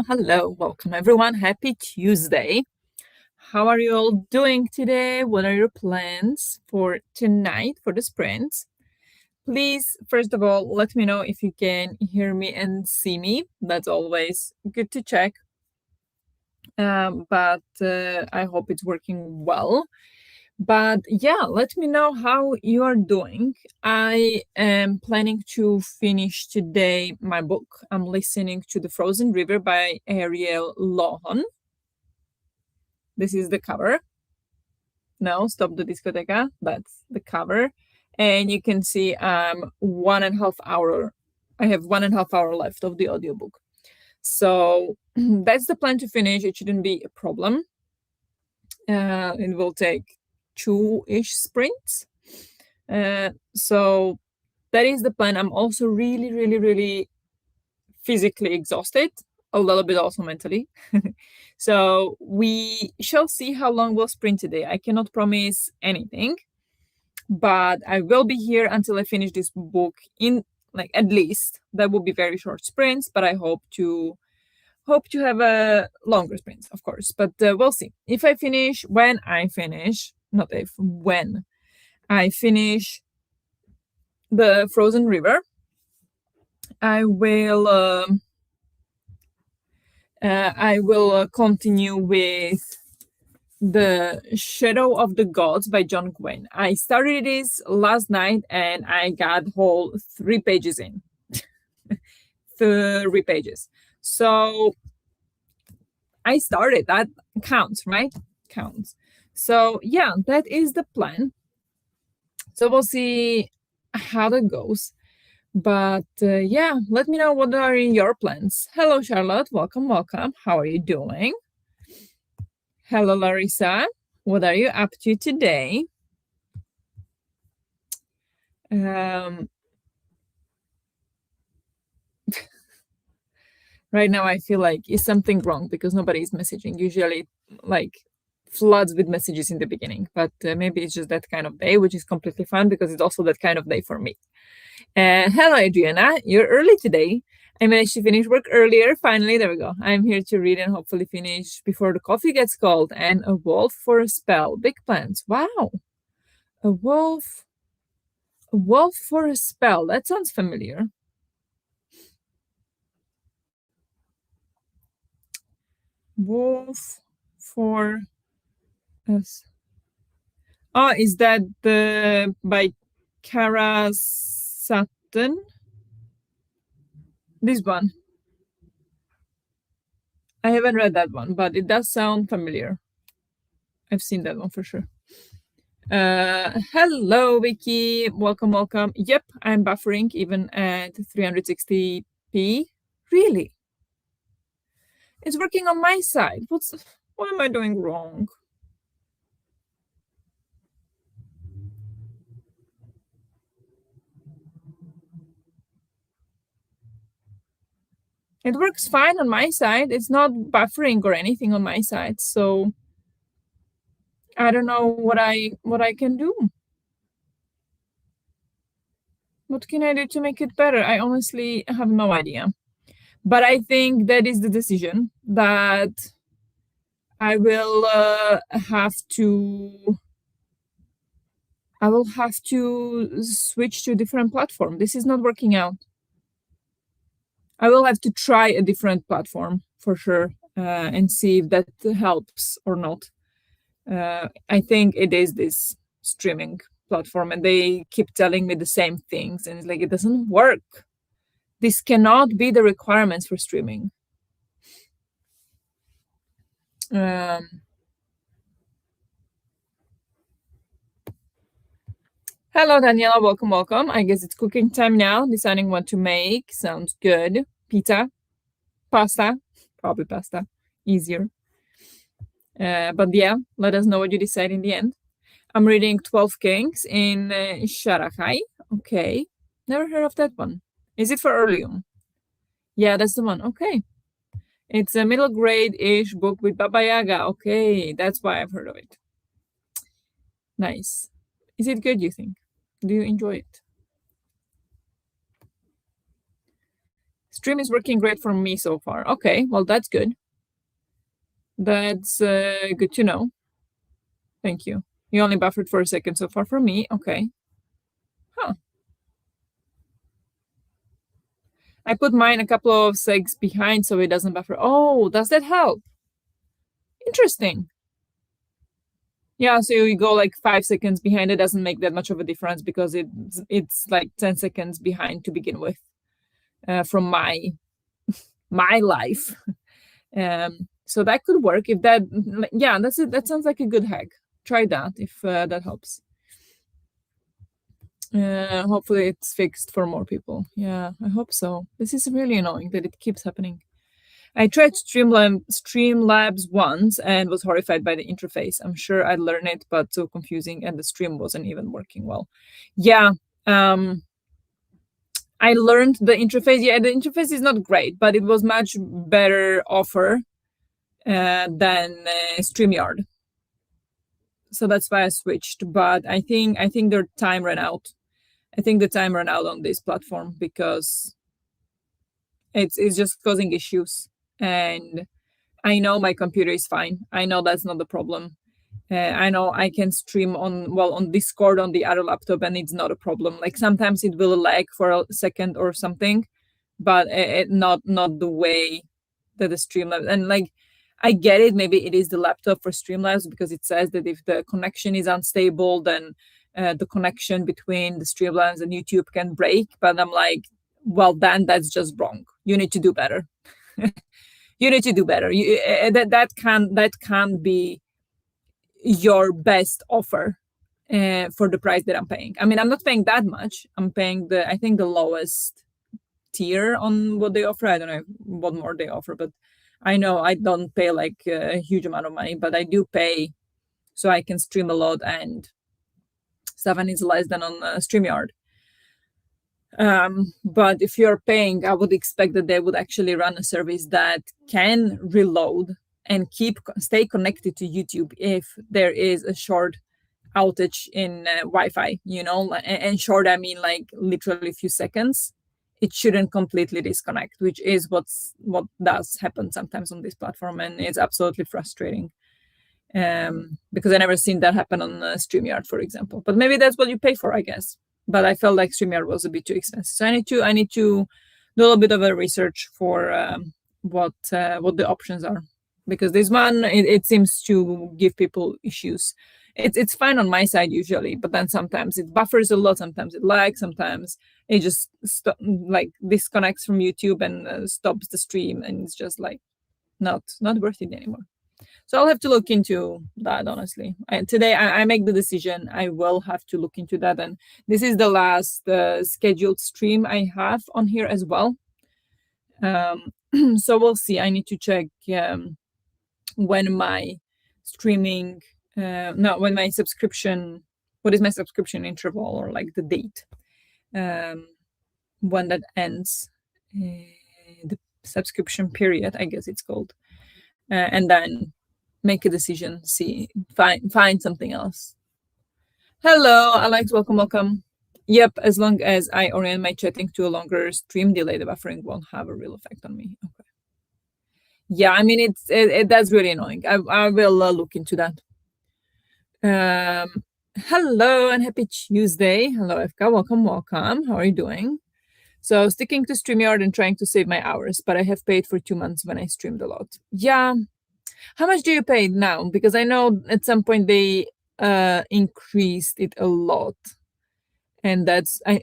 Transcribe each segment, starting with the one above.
Hello, welcome everyone. Happy Tuesday. How are you all doing today? What are your plans for tonight for the sprint? Please, first of all, let me know if you can hear me and see me. That's always good to check. But I hope it's working well. But yeah, let me know how you are doing. I am planning to finish today my book. I'm listening to The Frozen River by Ariel Lohan. This is the cover. No, Stop the Discoteca. That's the cover. And you can see 1.5 hour. I have 1.5 hour left of the audiobook. So that's the plan to finish. It shouldn't be a problem. It will take 2-ish sprints. So that is the plan. I'm also really physically exhausted, a little bit also mentally. So we shall see how long we'll sprint today. I cannot promise anything, but I will be here until I finish this book in at least. That will be very short sprints, but I hope to have a longer sprints, of course. But we'll see. If I finish, when I finish, not if, when I finish The Frozen River, I will continue with The Shadow of the Gods by John Gwynne. I started this last night and I got whole 3 pages in. 3 pages. So I started. That counts, right? Counts. So yeah, that is the plan. So we'll see how that goes. But yeah, let me know what are your plans. Hello, Charlotte. Welcome. How are you doing? Hello, Larissa. What are you up to today? Right now I feel like is something wrong because nobody is messaging. Usually floods with messages in the beginning, but maybe it's just that kind of day, which is completely fine because it's also that kind of day for me. Hello, Adriana. You're early today. I managed to finish work earlier. Finally, there we go. I'm here to read and hopefully finish before the coffee gets cold. And A Wolf for a Spell. Big plans. Wow. A wolf for a spell. That sounds familiar. Wolf for us. Oh, is that the by Kara Sutton? This one. I haven't read that one, but it does sound familiar. I've seen that one for sure. Hello, Vicky. Welcome. Yep, I'm buffering even at 360p. Really? It's working on my side. What am I doing wrong? It works fine on my side. It's not buffering or anything on my side. So I don't know what I can do. What can I do to make it better? I honestly have no idea. But I think that is the decision that I will have to switch to a different platform. This is not working out. I will have to try a different platform for sure and see if that helps or not. I think it is this streaming platform, and they keep telling me the same things, and it's like it doesn't work. This cannot be the requirements for streaming. Hello, Daniela. Welcome. I guess it's cooking time now. Deciding what to make. Sounds good. Pizza, pasta, probably pasta. Easier. But yeah, let us know what you decide in the end. I'm reading 12 Kings in Sharakai. Okay. Never heard of that one. Is it for Earlium? Yeah, that's the one. Okay. It's a middle grade-ish book with Baba Yaga. Okay, that's why I've heard of it. Nice. Is it good, you think? Do you enjoy it? Stream is working great for me so far. Okay, well, that's good. That's good to know. Thank you. You only buffered for a second so far for me. Okay. Huh. I put mine a couple of segs behind so it doesn't buffer. Oh, does that help? Interesting. Yeah, so you go like 5 seconds behind. It doesn't make that much of a difference because it's like 10 seconds behind to begin with, from my life. So that could work if that. Yeah, that's it. That sounds like a good hack. Try that if that helps. Hopefully it's fixed for more people. Yeah, I hope so. This is really annoying that it keeps happening. I tried Streamlabs once and was horrified by the interface. I'm sure I'd learn it, but so confusing, and the stream wasn't even working well. Yeah, I learned the interface. Yeah, the interface is not great, but it was much better offer than StreamYard. So that's why I switched. But I think their time ran out. I think the time ran out on this platform because it's just causing issues. And I know my computer is fine. I know that's not the problem. I know I can stream on Discord on the other laptop, and it's not a problem. Like sometimes it will lag for a second or something, but not the way that the Streamlabs. And like I get it. Maybe it is the laptop for Streamlabs because it says that if the connection is unstable, then the connection between the Streamlabs and YouTube can break. But I'm like, well, then that's just wrong. You need to do better. You need to do better. That can't be your best offer for the price that I'm paying. I mean, I'm not paying that much. I'm paying I think the lowest tier on what they offer. I don't know what more they offer, but I know I don't pay like a huge amount of money, but I do pay so I can stream a lot, and 7 is less than on StreamYard. But if you're paying, I would expect that they would actually run a service that can reload and stay connected to YouTube if there is a short outage in Wi-Fi. And short, I mean like literally a few seconds. It shouldn't completely disconnect, which is what does happen sometimes on this platform, and it's absolutely frustrating. Because I never seen that happen on StreamYard, for example. But maybe that's what you pay for, I guess. But I felt like StreamYard was a bit too expensive, so I need to do a little bit of a research for what the options are, because this one it seems to give people issues. It's fine on my side usually, but then sometimes it buffers a lot, sometimes it lags, sometimes it just like disconnects from YouTube and stops the stream, and it's just like not worth it anymore. So I'll have to look into that, honestly. Today I make the decision. I will have to look into that. And this is the last scheduled stream I have on here as well. So we'll see. I need to check when my streaming, when my subscription, what is my subscription interval, or like the date, when that ends, the subscription period, I guess it's called. And then make a decision, find something else. Hello, Alex, welcome. Yep, as long as I orient my chatting to a longer stream delay, the buffering won't have a real effect on me. Okay. Yeah, I mean, that's really annoying. I will look into that. Hello and happy Tuesday. Hello, Efka, welcome. How are you doing? So sticking to StreamYard and trying to save my hours, but I have paid for 2 months when I streamed a lot. Yeah. How much do you pay now? Because I know at some point they increased it a lot. And that's I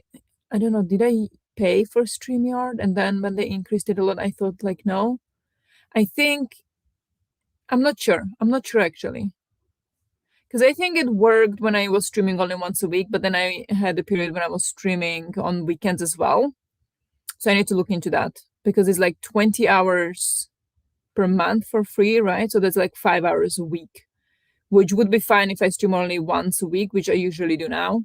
don't know, did I pay for StreamYard? And then when they increased it a lot, I thought like no. I think I'm not sure. I'm not sure actually. Because I think it worked when I was streaming only once a week, but then I had a period when I was streaming on weekends as well. So I need to look into that, because it's like 20 hours per month for free, right? So that's like 5 hours a week, which would be fine if I stream only once a week, which I usually do now.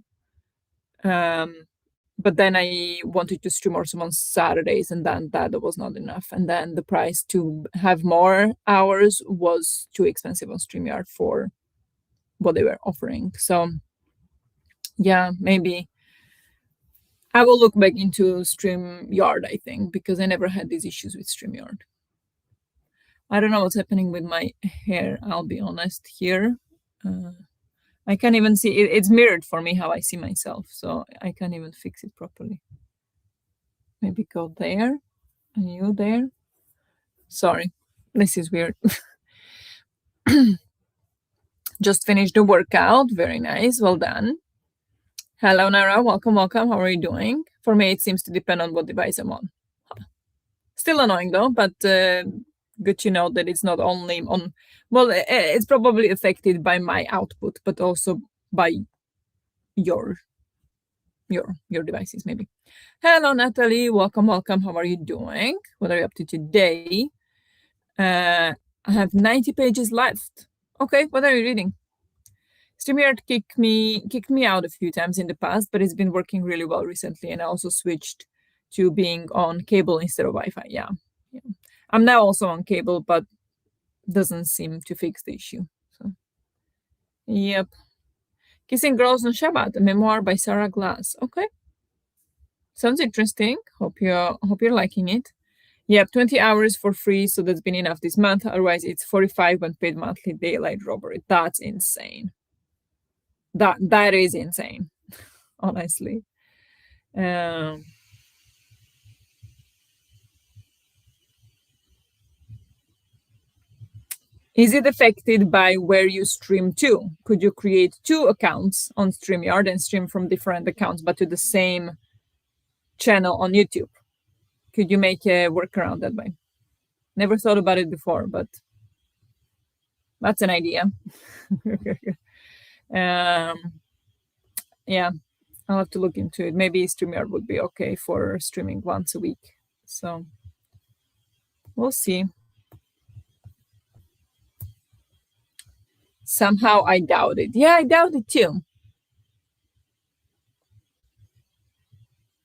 But then I wanted to stream also on Saturdays, and then that was not enough. And then the price to have more hours was too expensive on StreamYard for what they were offering. So yeah, maybe I will look back into StreamYard, I think, because I never had these issues with StreamYard. I don't know what's happening with my hair, I'll be honest here. Uh, I can't even see it. It's mirrored for me how I see myself, so I can't even fix it properly. Maybe go there and you there. Sorry, this is weird. Just finished the workout. Very nice. Well done. Hello, Nara. Welcome, welcome. How are you doing? For me, it seems to depend on what device I'm on. Still annoying though, but good to know that it's not only on. Well, it's probably affected by my output, but also by your your devices maybe. Hello, Natalie. Welcome, welcome. How are you doing? What are you up to today? I have 90 pages left. Okay, what are you reading? StreamYard kicked me out a few times in the past, but it's been working really well recently, and I also switched to being on cable instead of Wi-Fi. Yeah. I'm now also on cable, but doesn't seem to fix the issue. So, yep. Kissing Girls on Shabbat, a memoir by Sarah Glass. Okay, sounds interesting. Hope you're liking it. Yep, 20 hours for free, so that's been enough this month. Otherwise, it's 45 when paid monthly daylight robbery. That's insane. That is insane, honestly. Um, is it affected by where you stream to? Could you create two accounts on StreamYard and stream from different accounts, but to the same channel on YouTube? Could you make a workaround that way? Never thought about it before, but that's an idea. Yeah, I'll have to look into it. Maybe StreamYard would be okay for streaming once a week. So we'll see. Somehow I doubt it. Yeah, I doubt it too.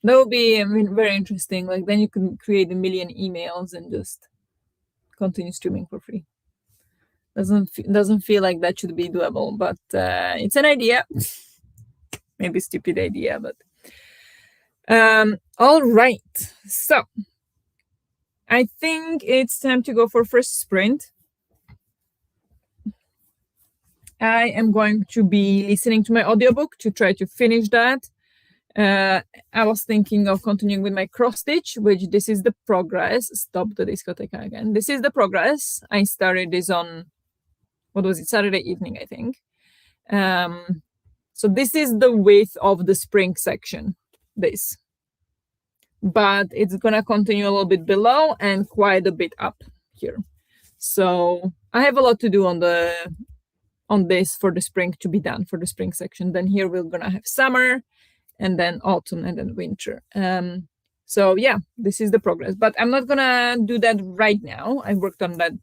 That would be, I mean, very interesting. Like then you can create a million emails and just continue streaming for free. Doesn't feel like that should be doable, but it's an idea. Maybe stupid idea, but all right. So I think it's time to go for first sprint. I am going to be listening to my audiobook to try to finish that. I was thinking of continuing with my cross stitch, which this is the progress. Stop the discoteca again. This is the progress. I started this on, what was it, Saturday evening, I think. So this is the width of the spring section, this. But it's going to continue a little bit below and quite a bit up here. So I have a lot to do on this for the spring to be done for the spring section. Then here we're going to have summer and then autumn and then winter. So yeah, this is the progress, but I'm not gonna do that right now. I worked on that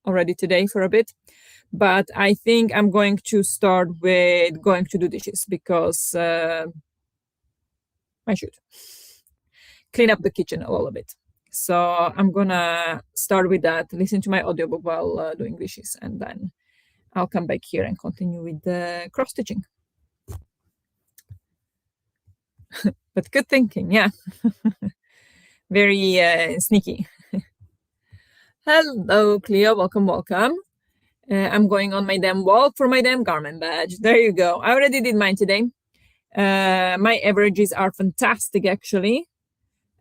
already today for a bit, but I think I'm going to start with going to do dishes because I should clean up the kitchen a little bit. So I'm gonna start with that, listen to my audiobook while doing dishes, and then I'll come back here and continue with the cross stitching. But good thinking, yeah. Very sneaky. Hello, Cleo. Welcome, welcome. I'm going on my damn walk for my damn garment badge. There you go. I already did mine today. My averages are fantastic, actually.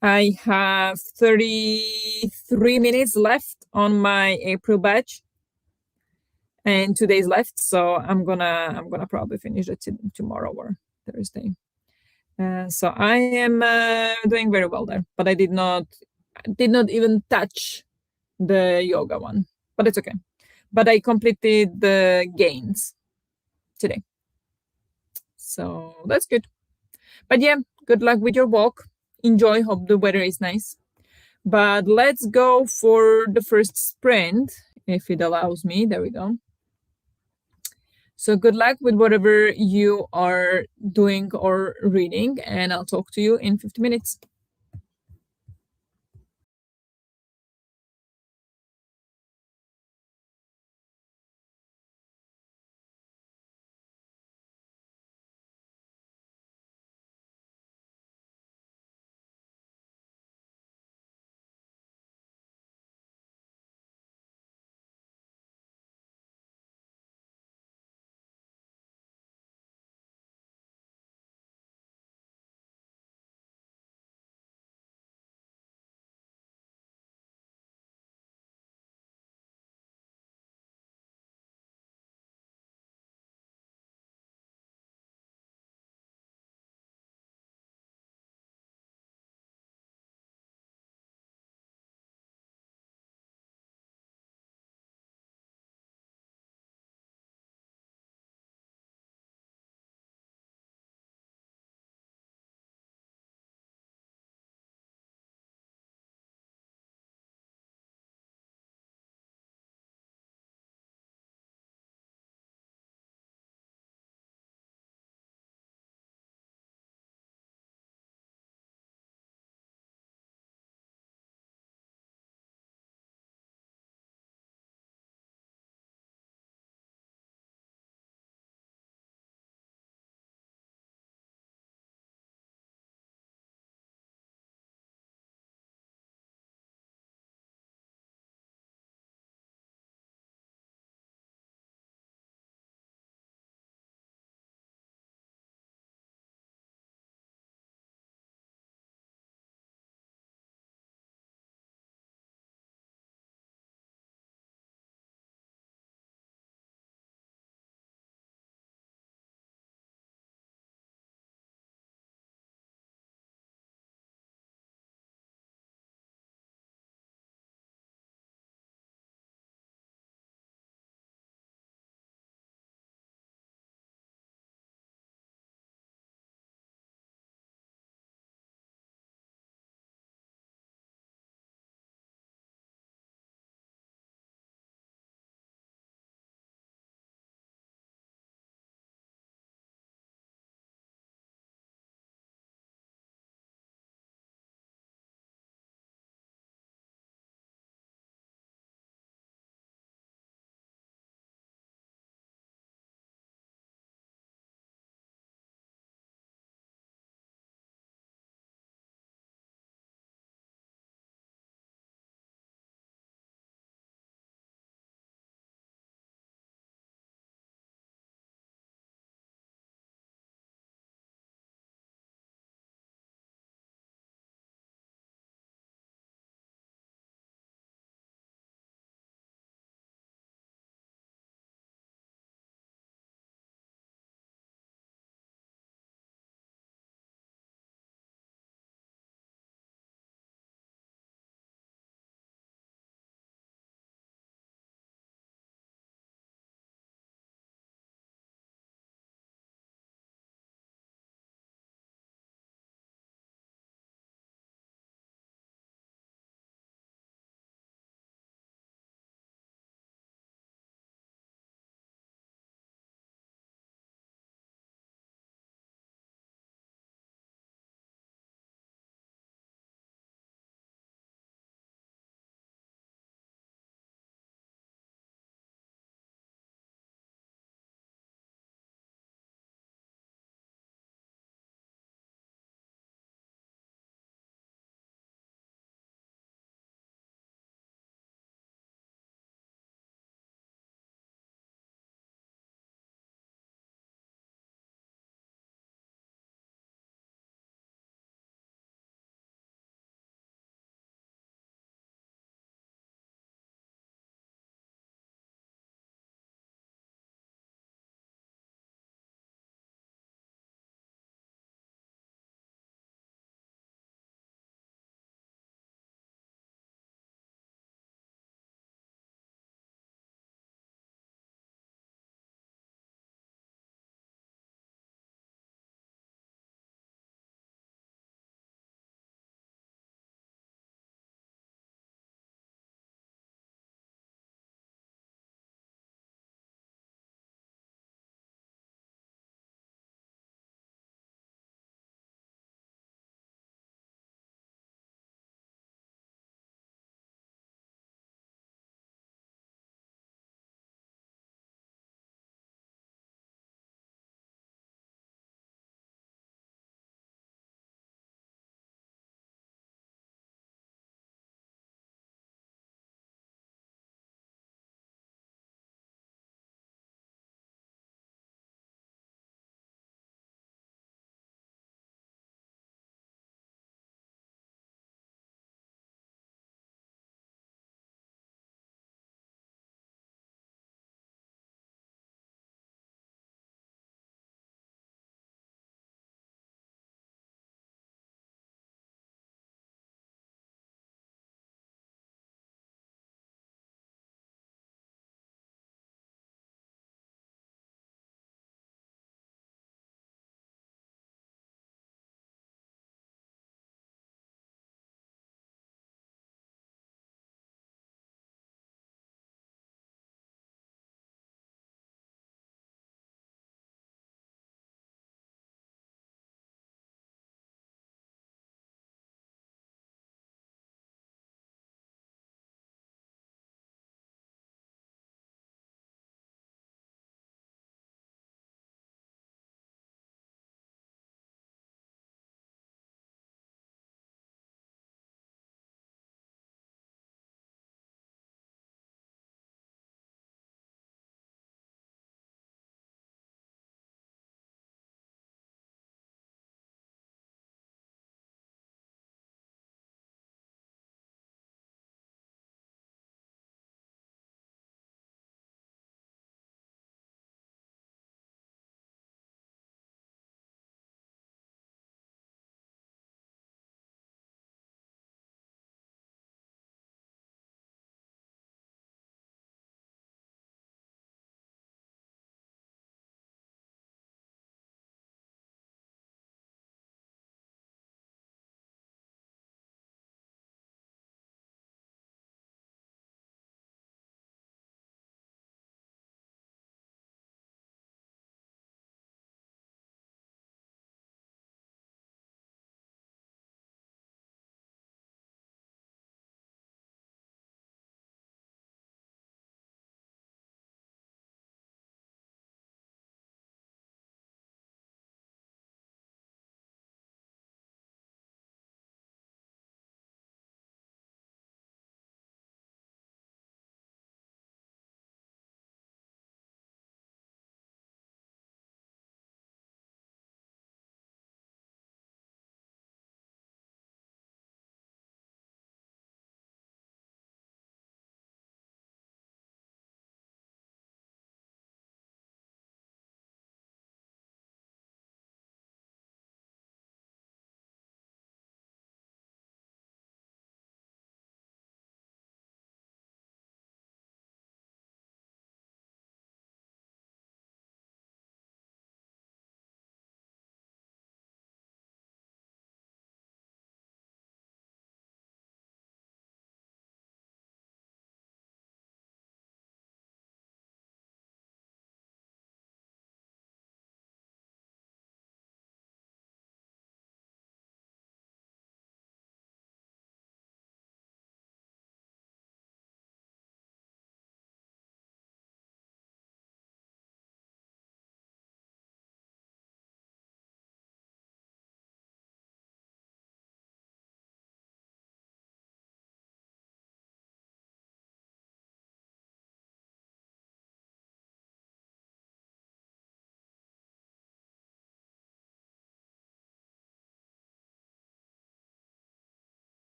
I have 33 minutes left on my April badge and 2 days left. So I'm gonna probably finish it tomorrow or Thursday. So I am doing very well there, but I did not even touch the yoga one, but it's okay. But I completed the gains today, so that's good. But yeah, good luck with your walk. Enjoy. Hope the weather is nice. But let's go for the first sprint if it allows me. There we go. So good luck with whatever you are doing or reading, and I'll talk to you in 50 minutes.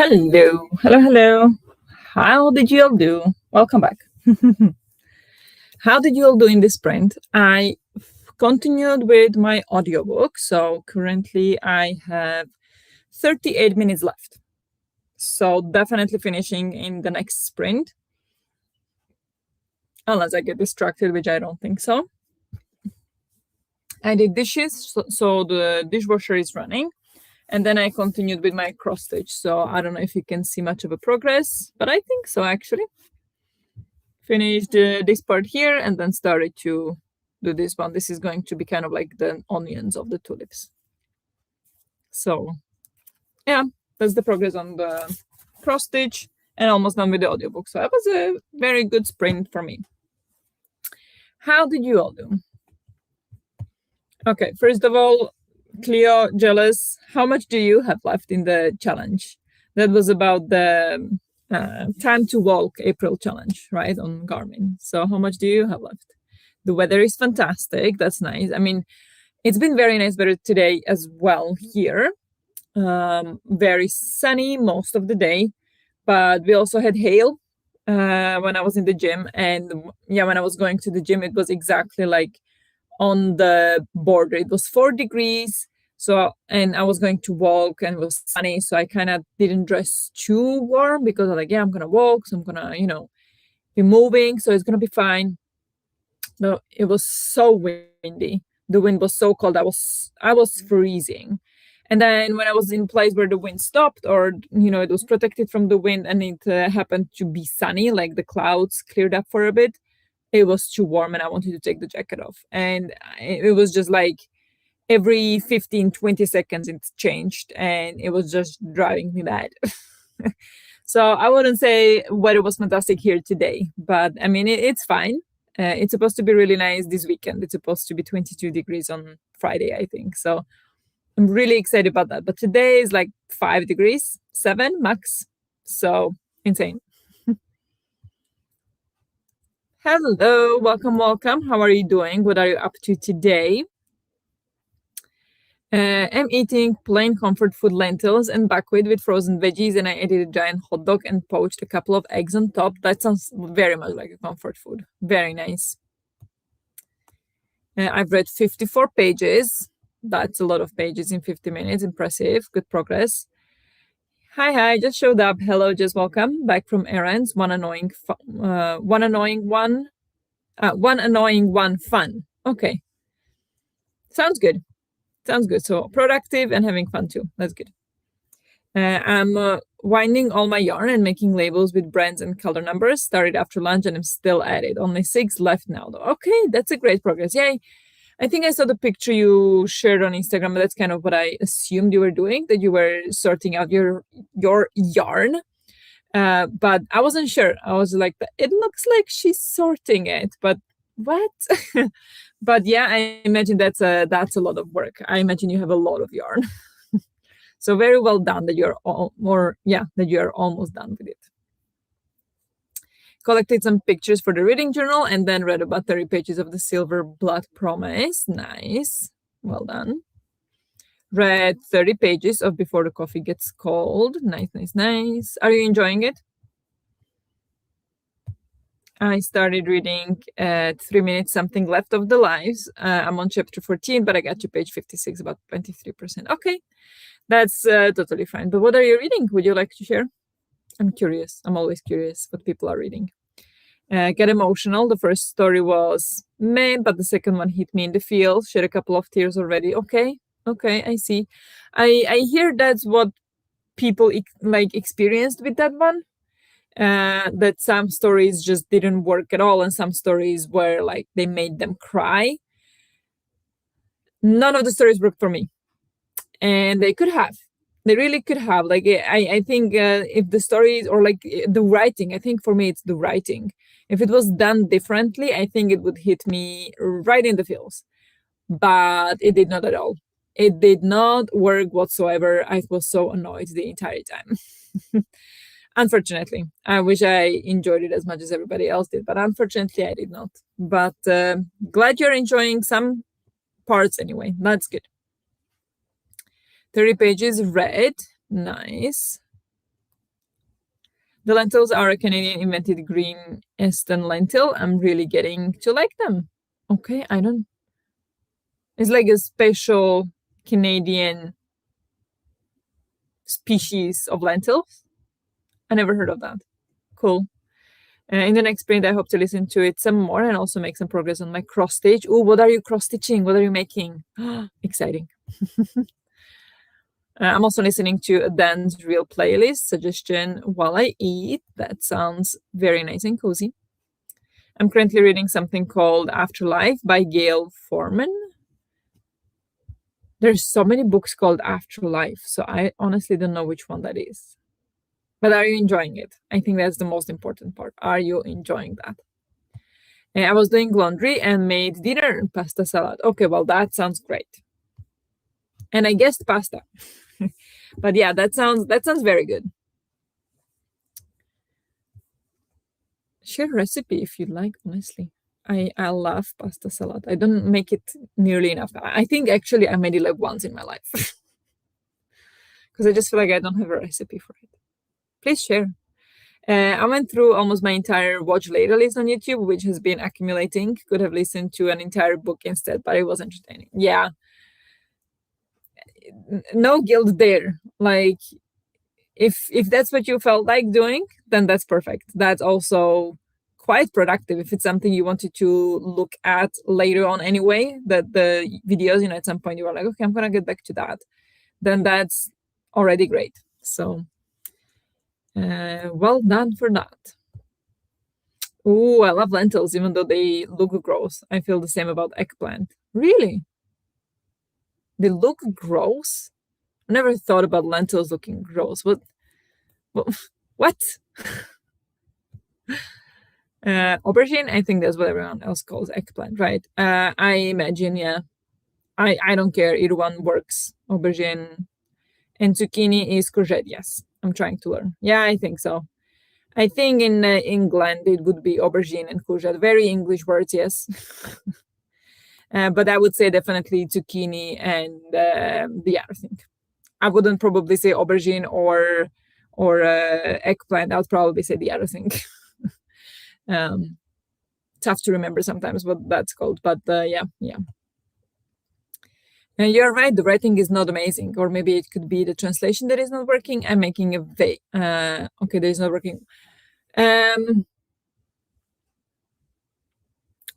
Hello, hello, hello. How did you all do? Welcome back. How did you all do in this sprint? I continued with my audiobook. So currently I have 38 minutes left. So definitely finishing in the next sprint. Unless I get distracted, which I don't think so. I did dishes, so the dishwasher is running. And then I continued with my cross stitch. So I don't know if you can see much of a progress, but I think so actually. Finished this part here and then started to do this one. This is going to be kind of like the onions of the tulips. So yeah, that's the progress on the cross stitch and almost done with the audiobook. So that was a very good sprint for me. How did you all do? Okay, first of all, Cleo, jealous. How much do you have left in the challenge? That was about the time to walk April challenge, right, on Garmin. So how much do you have left? The weather is fantastic. That's nice. I mean, it's been very nice weather today as well here. Very sunny most of the day, but we also had hail when I was in the gym. And yeah, when I was going to the gym, it was exactly like on the border. It was 4 degrees. So, and I was going to walk and it was sunny. So I kind of didn't dress too warm because I'm like, yeah, I'm going to walk. So I'm going to, be moving. So it's going to be fine. No, it was so windy. The wind was so cold. I was freezing. And then when I was in a place where the wind stopped, or it was protected from the wind, and it happened to be sunny, like the clouds cleared up for a bit, it was too warm, and I wanted to take the jacket off. And it was just like every 15-20 seconds it changed, and it was just driving me mad. So I wouldn't say weather was fantastic here today, but I mean it's fine. It's supposed to be really nice this weekend. It's supposed to be 22 degrees on Friday, I think. So I'm really excited about that. But today is like 5 degrees, 7 max. So insane. Hello, welcome, welcome. How are you doing? What are you up to today? I'm eating plain comfort food lentils and buckwheat with frozen veggies, and I added a giant hot dog and poached a couple of eggs on top. That sounds very much like a comfort food. Very nice. I've read 54 pages. That's a lot of pages in 50 minutes. Impressive. Good progress. Hi, just showed up. Hello, just welcome. Back from errands. One annoying one fun. Okay. Sounds good. So productive and having fun too. That's good. I'm winding all my yarn and making labels with brands and color numbers. Started after lunch and I'm still at it. Only 6 left now though. Okay, that's a great progress. Yay. I think I saw the picture you shared on Instagram. That's kind of what I assumed you were doing, that you were sorting out your yarn. But I wasn't sure. I was like, it looks like she's sorting it, but what? But yeah, I imagine that's a lot of work. I imagine you have a lot of yarn. So very well done that you're almost done with it. Collected some pictures for the reading journal and then read about 30 pages of the Silver Blood Promise. Nice. Well done. Read 30 pages of Before the Coffee Gets Cold. Nice. Are you enjoying it? I started reading at 3 minutes something left of the lives. I'm on chapter 14, but I got to page 56, about 23%. Okay, that's totally fine. But what are you reading? Would you like to share? I'm curious. I'm always curious what people are reading. Get emotional. The first story was meh, but the second one hit me in the feels. Shed a couple of tears already. Okay, I see. I hear that's what people experienced with that one. That some stories just didn't work at all, and some stories were like they made them cry. None of the stories worked for me, and they really could have. Like I think if the stories or like the writing, I think for me it's the writing. If it was done differently, I think it would hit me right in the feels, but it did not at all. It did not work whatsoever. I was so annoyed the entire time. Unfortunately, I wish I enjoyed it as much as everybody else did, but unfortunately I did not. But glad you're enjoying some parts anyway. That's good. 30 pages read. Nice. The lentils are a Canadian invented green Eastern lentil. I'm really getting to like them. Okay, I don't. It's like a special Canadian species of lentils. I never heard of that. Cool. In the next sprint, I hope to listen to it some more and also make some progress on my cross stitch. Oh, what are you cross stitching? What are you making? Exciting. I'm also listening to a dance reel playlist suggestion while I eat. That sounds very nice and cozy. I'm currently reading something called Afterlife by Gail Foreman. There's so many books called Afterlife, so I honestly don't know which one that is. But are you enjoying it? I think that's the most important part. Are you enjoying that? I was doing laundry and made dinner, pasta salad. Okay, well, that sounds great. And I guessed pasta. But yeah, that sounds very good. Share recipe if you'd like, honestly. I love pasta salad. I don't make it nearly enough. I think actually I made it like once in my life. Because I just feel like I don't have a recipe for it. Please share. I went through almost my entire watch later list on YouTube, which has been accumulating. Could have listened to an entire book instead, but it was entertaining. Yeah. No guilt there. Like, if that's what you felt like doing, then that's perfect. That's also quite productive if it's something you wanted to look at later on anyway, that the videos, at some point you were like, okay, I'm gonna get back to that, then that's already great. So well done for that. Oh, I love lentils even though they look gross. I feel the same about eggplant. Really? They look gross? I never thought about lentils looking gross. What? Aubergine, I think that's what everyone else calls eggplant, right? I imagine, yeah. I don't care. Either one works. Aubergine and zucchini is courgette, yes. I'm trying to learn. Yeah, I think so. I think in England it would be aubergine and courgette. Very English words, yes. But I would say definitely zucchini and the other thing. I wouldn't probably say aubergine or eggplant. I would probably say the other thing. Tough to remember sometimes what that's called, but yeah. And you're right, the writing is not amazing, or maybe it could be the translation that is not working. I'm making a okay, that is not working.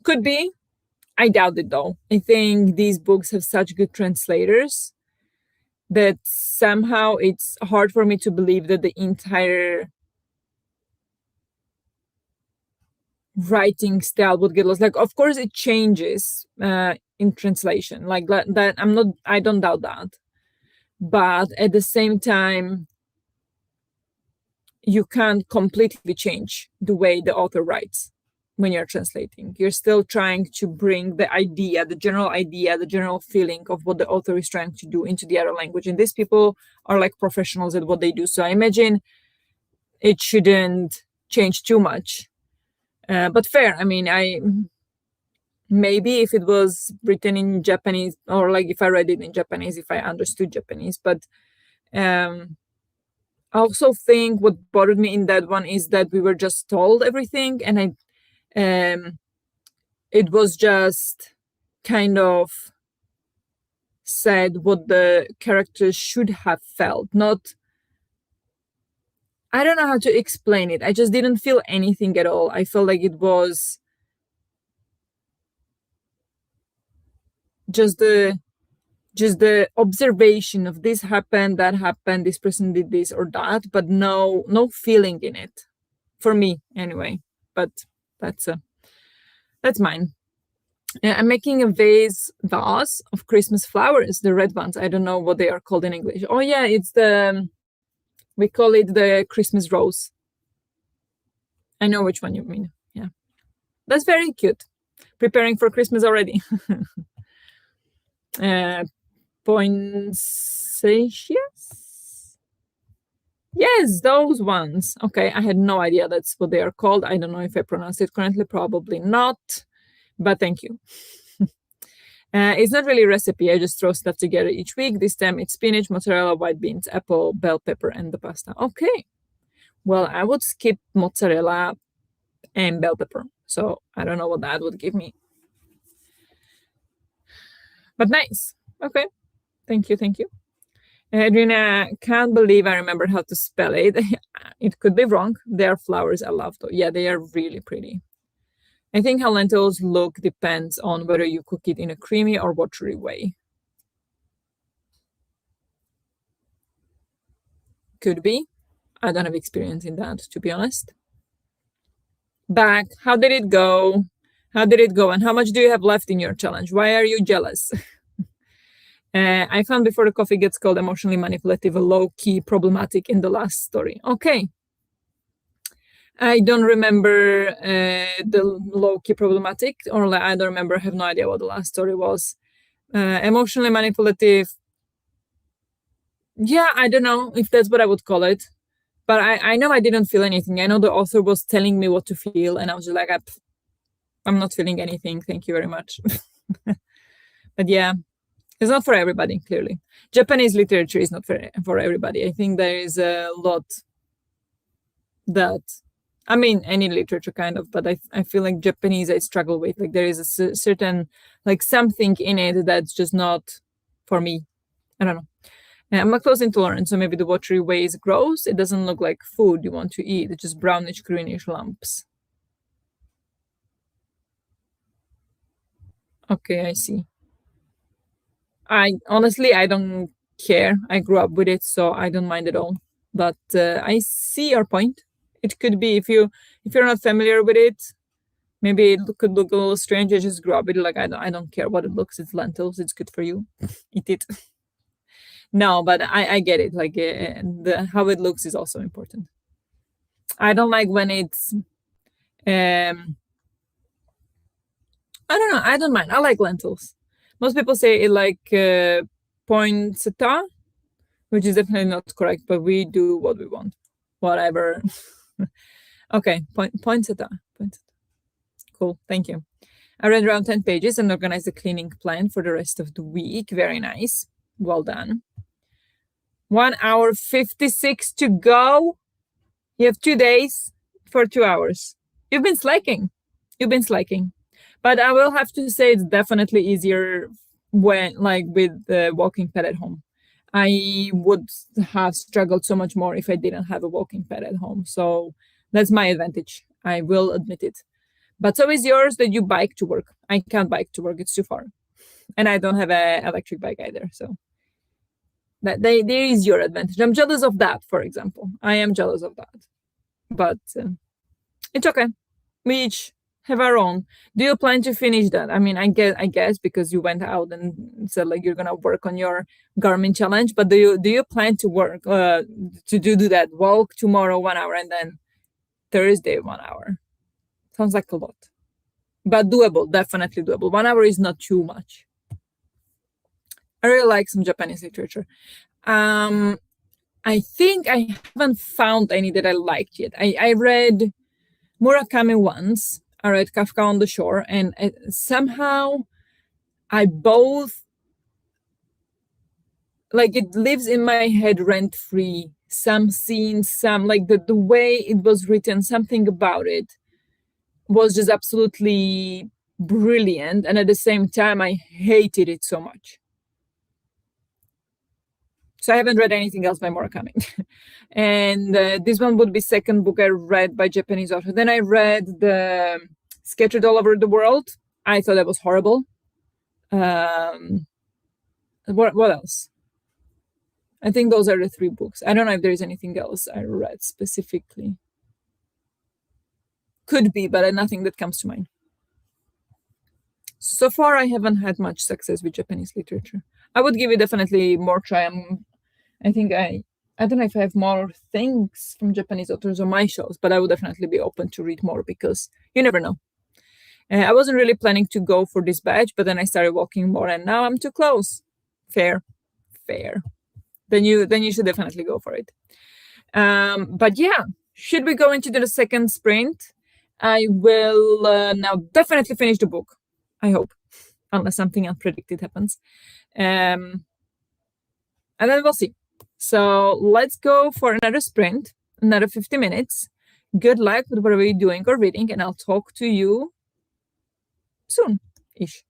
Could be. I doubt it though. I think these books have such good translators that somehow it's hard for me to believe that the entire writing style would get lost. Like, of course it changes in translation, like that. I don't doubt that, but at the same time you can't completely change the way the author writes. When you're translating, you're still trying to bring the general feeling of what the author is trying to do into the other language, and these people are like professionals at what they do, so I imagine it shouldn't change too much. But fair. I mean, maybe if it was written in Japanese, or like if I read it in Japanese, if I understood Japanese. But I also think what bothered me in that one is that we were just told everything, and it was just kind of said what the characters should have felt. Not, I don't know how to explain it. I just didn't feel anything at all. I felt like it was just the observation of this happened, that happened, this person did this or that, but no feeling in it, for me anyway. But that's mine. I'm making a vase of Christmas flowers, the red ones. I don't know what they are called in English. Oh yeah, we call it the Christmas rose. I know which one you mean. Yeah, that's very cute. Preparing for Christmas already. Poinsettias? Yes, those ones. Okay, I had no idea that's what they are called. I don't know if I pronounced it correctly. Probably not, but thank you. It's not really a recipe. I just throw stuff together each week. This time it's spinach, mozzarella, white beans, apple, bell pepper, and the pasta. Okay. Well, I would skip mozzarella and bell pepper. So I don't know what that would give me. But nice. Okay. Thank you. Thank you. Adriana, can't believe I remember how to spell it. It could be wrong. Their flowers I love though. Yeah, they are really pretty. I think how lentils look depends on whether you cook it in a creamy or watery way. Could be. I don't have experience in that, to be honest. Back, how did it go? How did it go? And how much do you have left in your challenge? Why are you jealous? I found before the coffee gets cold, emotionally manipulative, low key problematic in the last story. Okay. I don't remember the low key problematic, or I don't remember, I have no idea what the last story was. Emotionally manipulative. Yeah, I don't know if that's what I would call it. But I know I didn't feel anything. I know the author was telling me what to feel, and I was just like, I'm not feeling anything. Thank you very much. But yeah, it's not for everybody, clearly. Japanese literature is not for everybody. I think there is a lot that, I mean, any literature kind of, but I feel like Japanese I struggle with. Like there is a certain, like something in it that's just not for me. I don't know. I'm lactose intolerant, so maybe the watery way is gross. It doesn't look like food you want to eat. It's just brownish, greenish lumps. Okay, I see. I honestly, I don't care. I grew up with it, so I don't mind at all. But I see your point. It could be if you're not familiar with it, maybe it could look a little strange. I just grew up with it. Like I don't care what it looks. It's lentils. It's good for you. Eat it. No, but I get it. Like how it looks is also important. I don't like when it's I don't know. I don't mind. I like lentils. Most people say it like poinsettia, which is definitely not correct, but we do what we want. Whatever. Okay, poinsettia. Poinsettia. Cool. Thank you. I read around 10 pages and organized a cleaning plan for the rest of the week. Very nice. Well done. 1 hour 56 to go. You have 2 days for 2 hours. You've been slacking. You've been slacking. But I will have to say it's definitely easier when, like, with the walking pet at home. I would have struggled so much more if I didn't have a walking pet at home. So that's my advantage. I will admit it. But so is yours that you bike to work. I can't bike to work. It's too far. And I don't have an electric bike either. So there is your advantage. I'm jealous of that, for example. I am jealous of that. But it's okay. We each have our own. Do you plan to finish that? I mean, I guess because you went out and said like you're gonna work on your Garmin challenge. But do you plan to work to do that walk tomorrow 1 hour and then Thursday 1 hour? Sounds like a lot, but doable. Definitely doable. 1 hour is not too much. I really like some Japanese literature. I think I haven't found any that I liked yet. I read Murakami once. I read Kafka on the Shore, and somehow I both like it lives in my head rent free. Some scenes, some like the way it was written, something about it was just absolutely brilliant, and at the same time, I hated it so much. So I haven't read anything else by Murakami. And this one would be second book I read by Japanese author. Then I read the Scattered All Over the World. I thought that was horrible. What else? I think those are the three books. I don't know if there is anything else I read specifically. Could be, but nothing that comes to mind. So far, I haven't had much success with Japanese literature. I would give it definitely more try. I think I don't know if I have more things from Japanese authors on my shelves, but I would definitely be open to read more because you never know. I wasn't really planning to go for this batch, but then I started walking more, and now I'm too close. Fair. Then you should definitely go for it. But yeah, should we go into the second sprint? I will now definitely finish the book. I hope, unless something unpredicted happens. And then we'll see. So let's go for another sprint. another 50 minutes. Good luck with whatever you're doing or reading, and I'll talk to you soon-ish.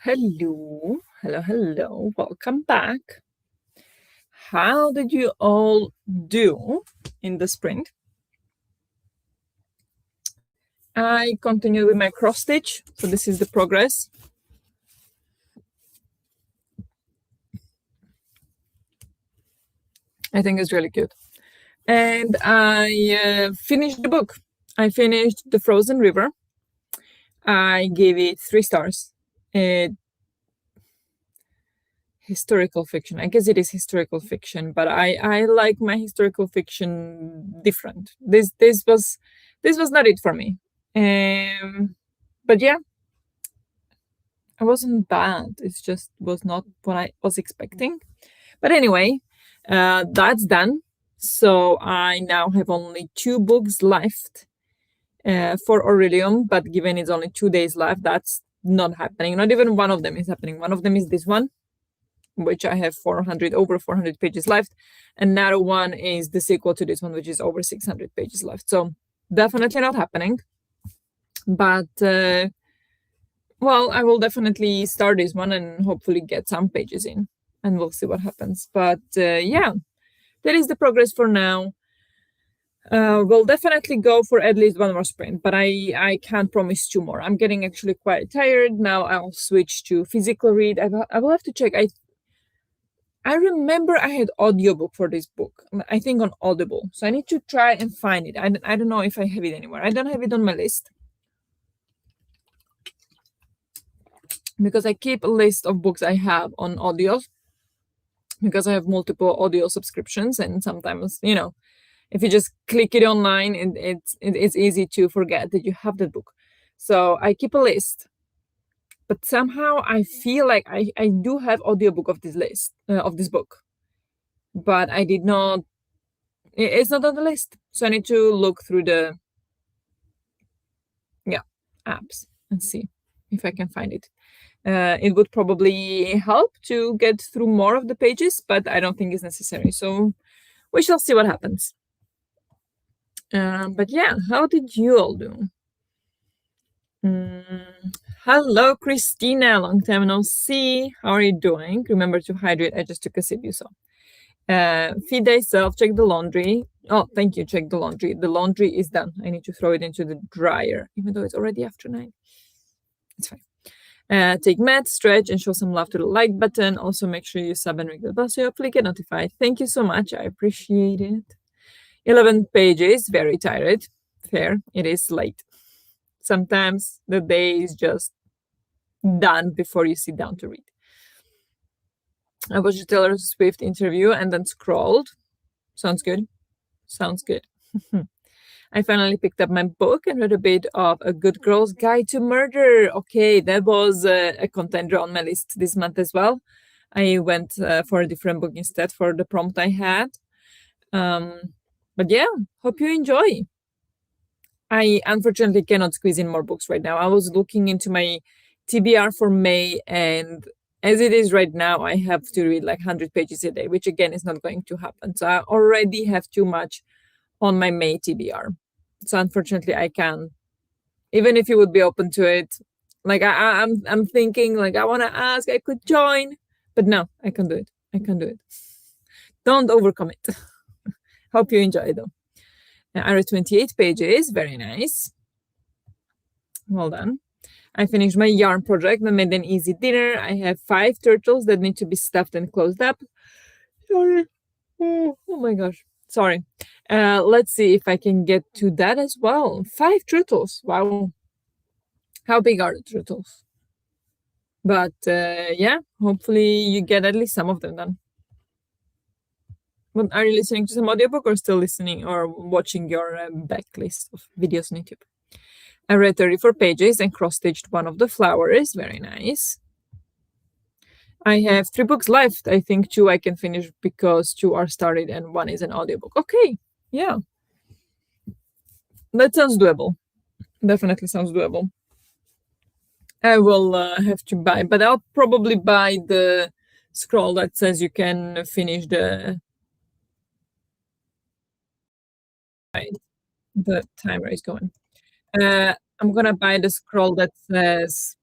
Hello, hello, hello. Welcome back. How did you all do in the sprint? I continue with my cross stitch. So this is the progress. I think it's really good. And I finished the book. I finished The Frozen River. I gave it 3 stars. Historical fiction. I guess it is historical fiction, but I like my historical fiction different. This was not it for me. But yeah, it wasn't bad. It just was not what I was expecting. But anyway, that's done. So I now have only 2 books left for Aurelium, but given it's only 2 days left, that's not happening. Not even one of them is happening. One of them is this one, which I have over 400 pages left. Another one is the sequel to this one, which is over 600 pages left. So definitely not happening. But well, I will definitely start this one and hopefully get some pages in, and we'll see what happens. But yeah, that is the progress for now. We'll definitely go for at least one more sprint, but I can't promise 2 more. I'm getting actually quite tired now. I'll switch to physical read. I will have to check. I remember I had audiobook for this book, I think on Audible. So I need to try and find it. I don't know if I have it anywhere. I don't have it on my list because I keep a list of books I have on audio because I have multiple audio subscriptions, and sometimes, if you just click it online, it's easy to forget that you have the book. So I keep a list, but somehow I feel like I do have audiobook of this list of this book, but I did not. It's not on the list, so I need to look through the apps and see if I can find it. It would probably help to get through more of the pages, but I don't think it's necessary. So we shall see what happens. But yeah, how did you all do? Hello, Christina. Long time no see. How are you doing? Remember to hydrate. I just took a sip, you saw. Feed thyself, check the laundry. Oh, thank you. Check the laundry. The laundry is done. I need to throw it into the dryer, even though it's already after 9. It's fine. Take meds, stretch, and show some love to the like button. Also, make sure you sub and ring the bell so you hopefully get notified. Thank you so much. I appreciate it. 11 pages. Very tired. Fair. It is late. Sometimes the day is just done before you sit down to read. I watched the Taylor Swift interview and then scrolled. Sounds good. Sounds good. I finally picked up my book and read a bit of A Good Girl's Guide to Murder. Okay, that was a contender on my list this month as well. I went for a different book instead for the prompt I had. But yeah, hope you enjoy. I unfortunately cannot squeeze in more books right now. I was looking into my TBR for May, and as it is right now, I have to read like 100 pages a day, which again is not going to happen. So I already have too much on my May TBR. So unfortunately, I can, even if you would be open to it. Like I'm thinking, like I want to ask, I could join, but no, I can do it. I can do it. Don't overcommit. Hope you enjoy though. I read 28 pages. Very nice. Well done. I finished my yarn project and made an easy dinner. I have 5 turtles that need to be stuffed and closed up. Sorry. Oh my gosh. Sorry. Let's see if I can get to that as well. 5 turtles. Wow. How big are the turtles? But yeah, hopefully you get at least some of them done. But are you listening to some audiobook or still listening or watching your backlist of videos on YouTube? I read 34 pages and cross-stitched one of the flowers. Very nice. I have 3 books left. I think 2 I can finish because 2 are started and 1 is an audiobook. Okay, yeah. That sounds doable. Definitely sounds doable. I will have to buy, but I'll probably buy the scroll that says you can finish the timer is going. I'm gonna buy the scroll that says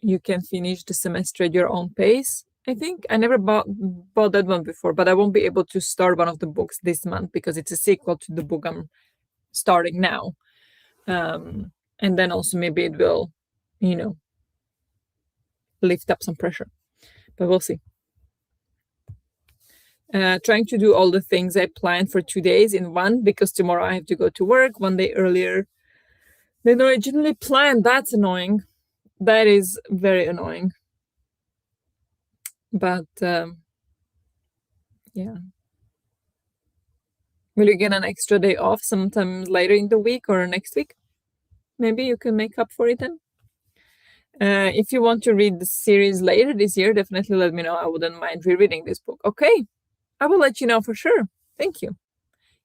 you can finish the semester at your own pace. I think I never bought that one before, but I won't be able to start one of the books this month because it's a sequel to the book I'm starting now. And then also maybe it will, you know, lift up some pressure, but we'll see. Trying to do all the things I planned for 2 days in one because tomorrow I have to go to work 1 day earlier than originally planned. That's annoying. That is very annoying. But yeah. Will you get an extra day off sometime later in the week or next week? Maybe you can make up for it then. If you want to read the series later this year, definitely let me know. I wouldn't mind rereading this book. Okay, I will let you know for sure. Thank you.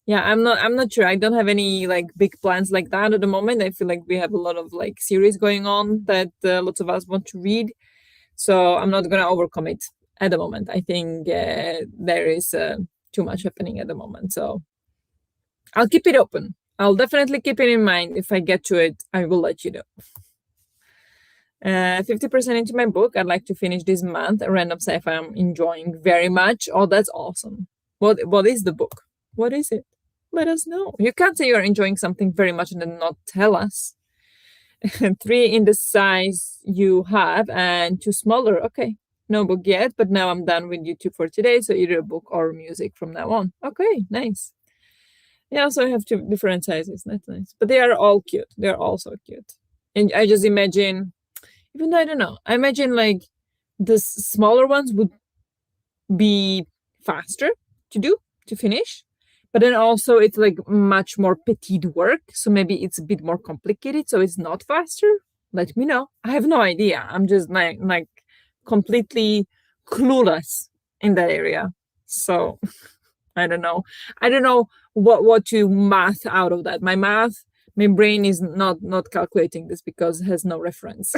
Yeah, I'm not sure. I don't have any like big plans like that at the moment. I feel like we have a lot of like series going on that lots of us want to read. So I'm not gonna overcommit at the moment. I think there is too much happening at the moment. So I'll keep it open. I'll definitely keep it in mind. If I get to it, I will let you know. 50% into my book. I'd like to finish this month. A random sci-fi I'm enjoying very much. Oh, that's awesome. What is the book? What is it? Let us know. You can't say you're enjoying something very much and then not tell us. 3 in the size you have and 2 smaller. Okay. No book yet, but now I'm done with YouTube for today. So either a book or music from now on. Okay, nice. Yeah, so I have 2 different sizes. That's nice. But they are all cute. They're all so cute. And I just imagine, even though I don't know, I imagine like the smaller ones would be faster to finish. But then also it's like much more petite work. So maybe it's a bit more complicated. So it's not faster. Let me know. I have no idea. I'm just like completely clueless in that area. So I don't know. I don't know what to math out of that. My brain is not calculating this because it has no reference.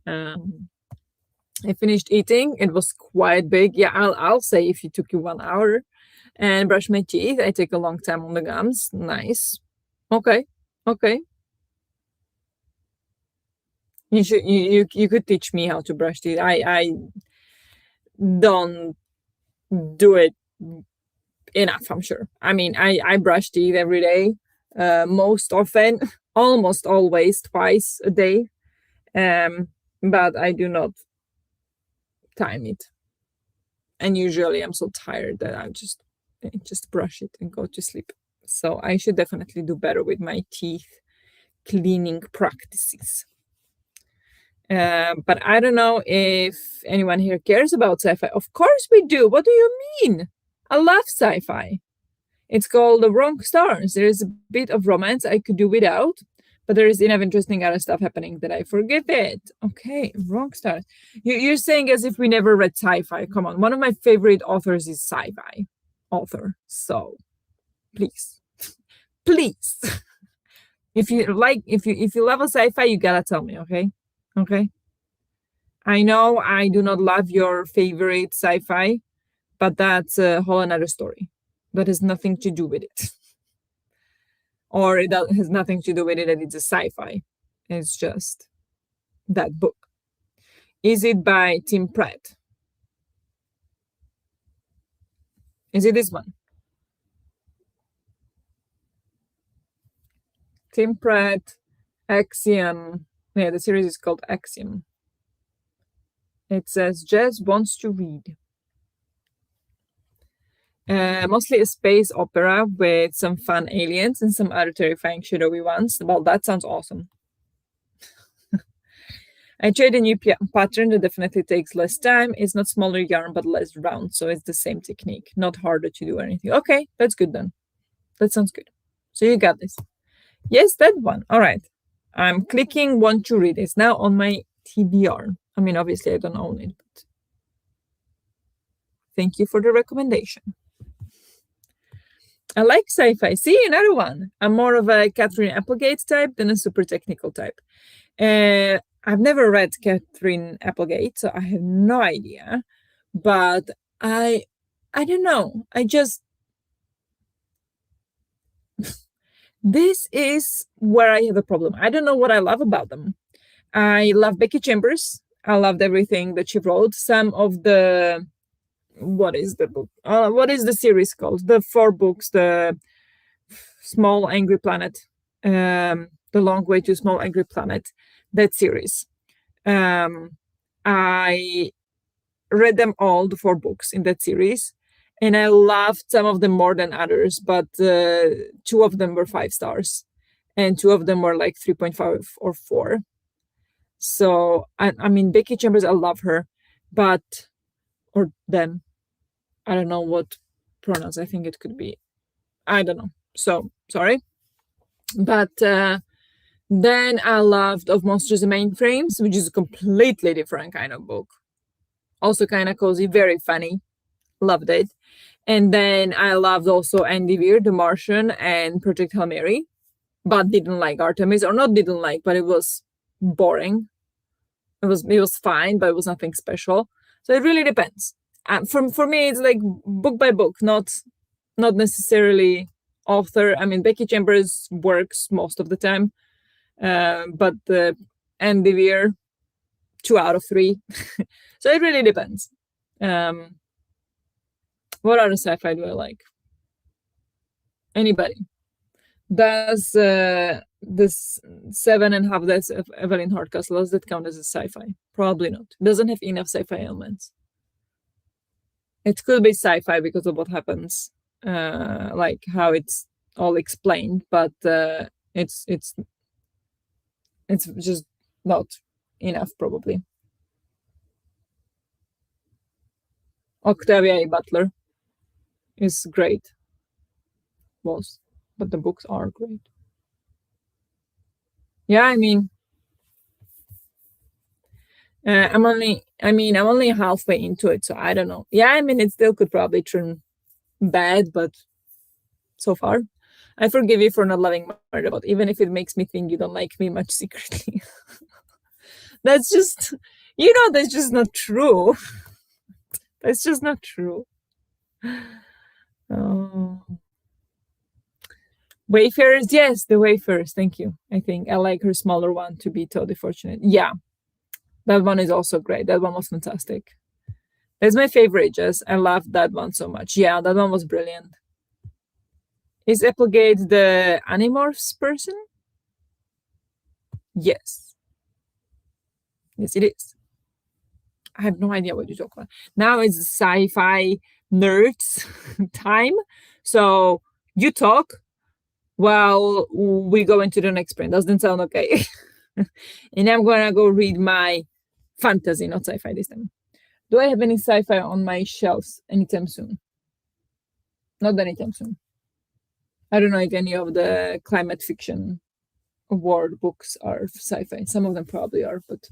I finished eating. It was quite big. Yeah, I'll say if it took you 1 hour. And brush my teeth. I take a long time on the gums. Nice. Okay. You could teach me how to brush teeth. I don't do it enough, I'm sure. I mean, I brush teeth every day, most often, almost always twice a day. But I do not time it. And usually I'm so tired that I just brush it and go to sleep. So I should definitely do better with my teeth cleaning practices. But I don't know if anyone here cares about sci-fi. Of course we do. What do you mean? I love sci-fi. It's called The Wrong Stars. There is a bit of romance I could do without, but there is enough interesting other stuff happening that I forget it. Okay, Wrong Stars. You're saying as if we never read sci-fi. Come on. One of my favorite authors is sci-fi author. So please. Please. If you love a sci-fi, you gotta tell me, okay? Okay. I know I do not love your favorite sci-fi, but that's a whole another story. That has nothing to do with it. Or it has nothing to do with it that it's a sci-fi. It's just that book. Is it by Tim Pratt? Is it this one? Tim Pratt, Axiom. Yeah, the series is called Axiom. It says Jess wants to read. Mostly a space opera with some fun aliens and some other terrifying shadowy ones. Well, that sounds awesome. I tried a new pattern that definitely takes less time. It's not smaller yarn, but less round. So it's the same technique, not harder to do anything. Okay, that's good then. That sounds good. So you got this. Yes, that one. All right. I'm clicking want to read. It's now on my TBR. I mean, obviously I don't own it, but thank you for the recommendation. I like sci-fi. See, another one. I'm more of a Catherine Applegate type than a super technical type. I've never read Catherine Applegate, so I have no idea. But I don't know. This is where I have a problem. I don't know what I love about them. I love Becky Chambers. I loved everything that she wrote. Some of the what is the book? What is the series called? The 4 books, the Small Angry Planet, The Long Way to Small Angry Planet, that series. Um, I read them all, the 4 books in that series, and I loved some of them more than others, but 2 of them were 5 stars, and 2 of them were like 3.5 or 4. So, I mean, Becky Chambers, I love her, but, or them, I don't know what pronouns I think it could be. I don't know. So, sorry. But then I loved Of Monsters and Mainframes, which is a completely different kind of book. Also kind of cozy, very funny. Loved it. And then I loved also Andy Weir, The Martian, and Project Hail Mary, but didn't like Artemis, or not didn't like, but it was boring. It was fine, but it was nothing special. So it really depends. For me, it's like book by book, not necessarily author. I mean, Becky Chambers works most of the time, but Andy Weir, 2 out of 3. So it really depends. What other sci-fi do I like? Anybody? Does this 7.5 Deaths of Evelyn Hardcastle, does that count as a sci-fi? Probably not. It doesn't have enough sci-fi elements. It could be sci-fi because of what happens, like how it's all explained, but it's just not enough, probably. Octavia A. Butler is great. But the books are great. Yeah, I mean, I'm only halfway into it, so I don't know. Yeah, I mean, it still could probably turn bad, but so far, I forgive you for not loving Murderbot, even if it makes me think you don't like me much secretly. That's just, that's just not true. That's just not true. Oh. Wayfarers, yes, the Wayfarers. Thank you. I think I like her smaller one, To Be Totally Fortunate. Yeah, that one is also great. That one was fantastic. That's my favorite, Jess. I loved that one so much. Yeah, that one was brilliant. Is Applegate the Animorphs person? Yes. Yes, it is. I have no idea what you talk about. Now it's sci-fi nerds time. So you talk while we go into the next print. Doesn't sound okay. And I'm gonna go read my fantasy, not sci-fi this time. Do I have any sci-fi on my shelves anytime soon? Not anytime soon. I don't know if any of the climate fiction award books are sci-fi. Some of them probably are, but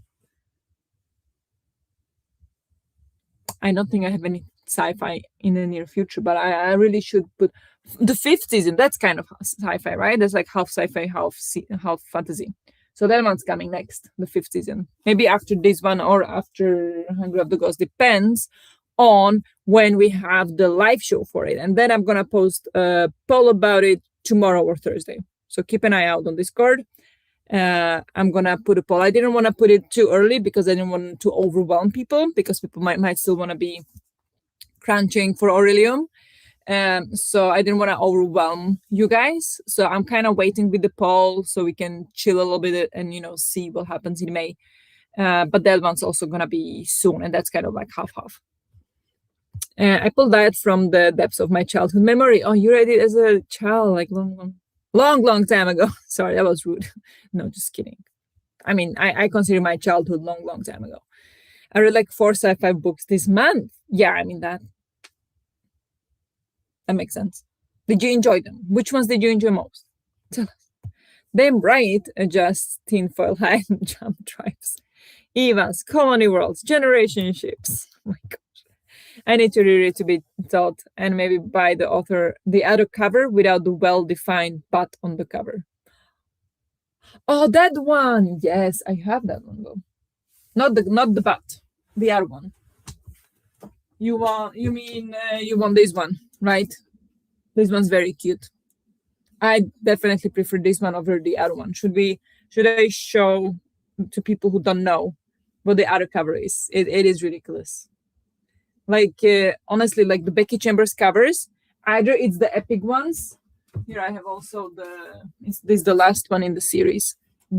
I don't think I have any sci-fi in the near future. But I really should put the 5th season. That's kind of sci-fi, right? That's like half sci-fi, half fantasy. So that one's coming next, the 5th season. Maybe after this one or after Hunger of the Ghost. Depends on when we have the live show for it. And then I'm going to post a poll about it tomorrow or Thursday. So keep an eye out on Discord. I'm going to put a poll. I didn't want to put it too early because I didn't want to overwhelm people, because people might still want to be crunching for Aurelium. So I didn't want to overwhelm you guys. So I'm kind of waiting with the poll so we can chill a little bit and, see what happens in May. But that one's also going to be soon. And that's kind of like half-half. I pulled that from the depths of my childhood memory. Oh, you read it as a child, like long time ago. Sorry, that was rude. No, just kidding. I mean, I consider my childhood long time ago. I read like 4 sci-fi books this month. Yeah, I mean, that makes sense. Did you enjoy them? Which ones did you enjoy most? Tell us. Them Bright adjusts tinfoil hat and jump drives. Eva's, Colony Worlds, Generation Ships. Oh my gosh. I need to read it to be taught, and maybe buy the other cover without the well-defined butt on the cover. Oh, that one. Yes, I have that one though. Not the butt, the other one. You mean you want this one, right? This one's very cute. I definitely prefer this one over the other one. Should I show to people who don't know what the other cover is. It is ridiculous. Like honestly, like the Becky Chambers covers, either it's the epic ones. Here I have also this is the last one in the series.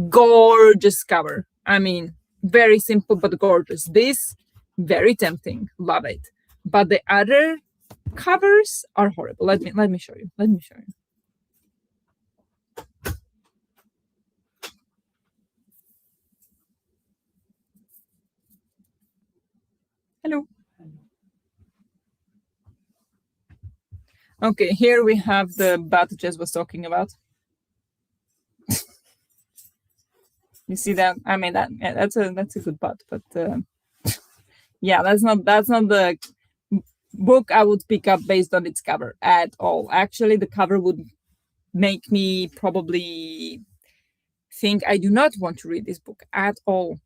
Gorgeous cover. I mean, very simple but gorgeous. This very tempting. Love it. But the other covers are horrible. Let me show you. Let me show you. Hello. Okay, here we have the bat Jess was talking about. You see that? I mean that yeah, that's a good bat, but yeah, that's not the book I would pick up based on its cover at all. Actually, the cover would make me probably think I do not want to read this book at all.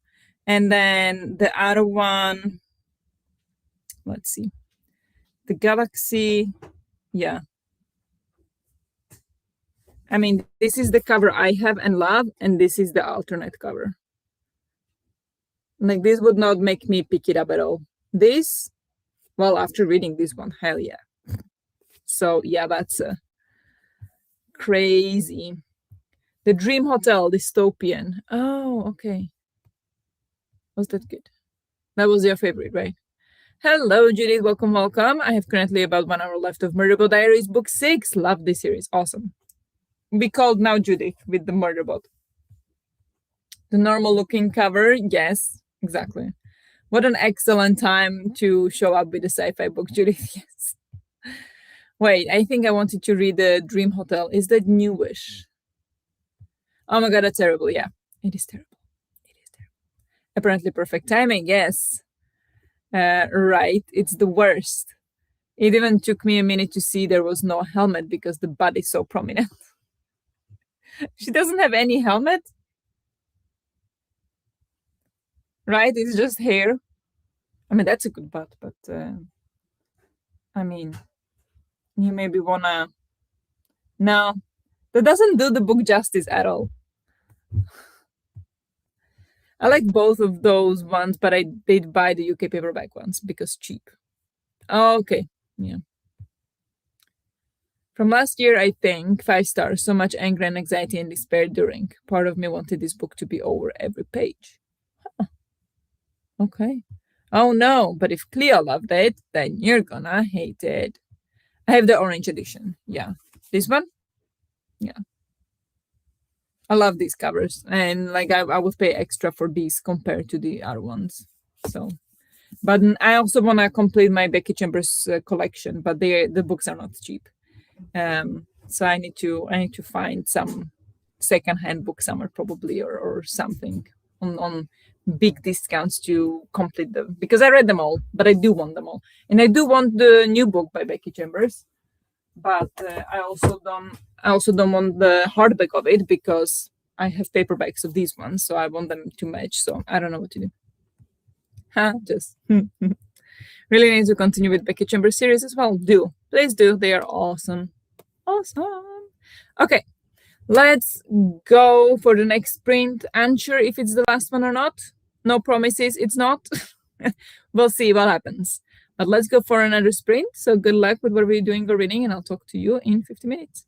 And then the other one, let's see, the Galaxy. Yeah, I mean, this is the cover I have and love, and this is the alternate cover. Like, this would not make me pick it up at all. This, well, after reading this one, hell yeah. So, yeah, that's crazy. The Dream Hotel, dystopian. Oh, okay. Was that good? That was your favorite, right? Hello, Judith. Welcome, welcome. I have currently about 1 hour left of Murder Boat Diaries, book 6. Love this series. Awesome. Be called now Judith with the Murder Boat. The normal looking cover. Yes, exactly. What an excellent time to show up with a sci-fi book, Judith. Yes. Wait, I think I wanted to read the Dream Hotel. Is that newish? Oh my god, that's terrible. Yeah, it is terrible. It is terrible. Apparently perfect timing. Yes. Right. It's the worst. It even took me a minute to see there was no helmet because the butt is so prominent. She doesn't have any helmet, right? It's just hair. I mean, that's a good butt, but I mean, you maybe wanna. No, that doesn't do the book justice at all. I like both of those ones, but I did buy the UK paperback ones because cheap. Oh, okay, yeah. From last year, I think 5 stars. So much anger and anxiety and despair during. Part of me wanted this book to be over every page. Huh. Okay. Oh no, but if Cleo loved it, then you're gonna hate it. I have the orange edition. Yeah. This one? Yeah. I love these covers. And like I would pay extra for these compared to the other ones. So but I also want to complete my Becky Chambers collection, but the books are not cheap. So I need to find some secondhand book somewhere probably or something on big discounts to complete them because I read them all, but I do want them all, and I do want the new book by Becky Chambers, but I also don't want the hardback of it because I have paperbacks of these ones, so I want them to match. So I don't know what to do. Huh? Just really need to continue with Becky Chambers series as well. Do please do. They are awesome. Awesome. Okay, let's go for the next sprint. Unsure if it's the last one or not. No promises. It's not. We'll see what happens. But let's go for another sprint. So good luck with what we're doing or reading, and I'll talk to you in 50 minutes.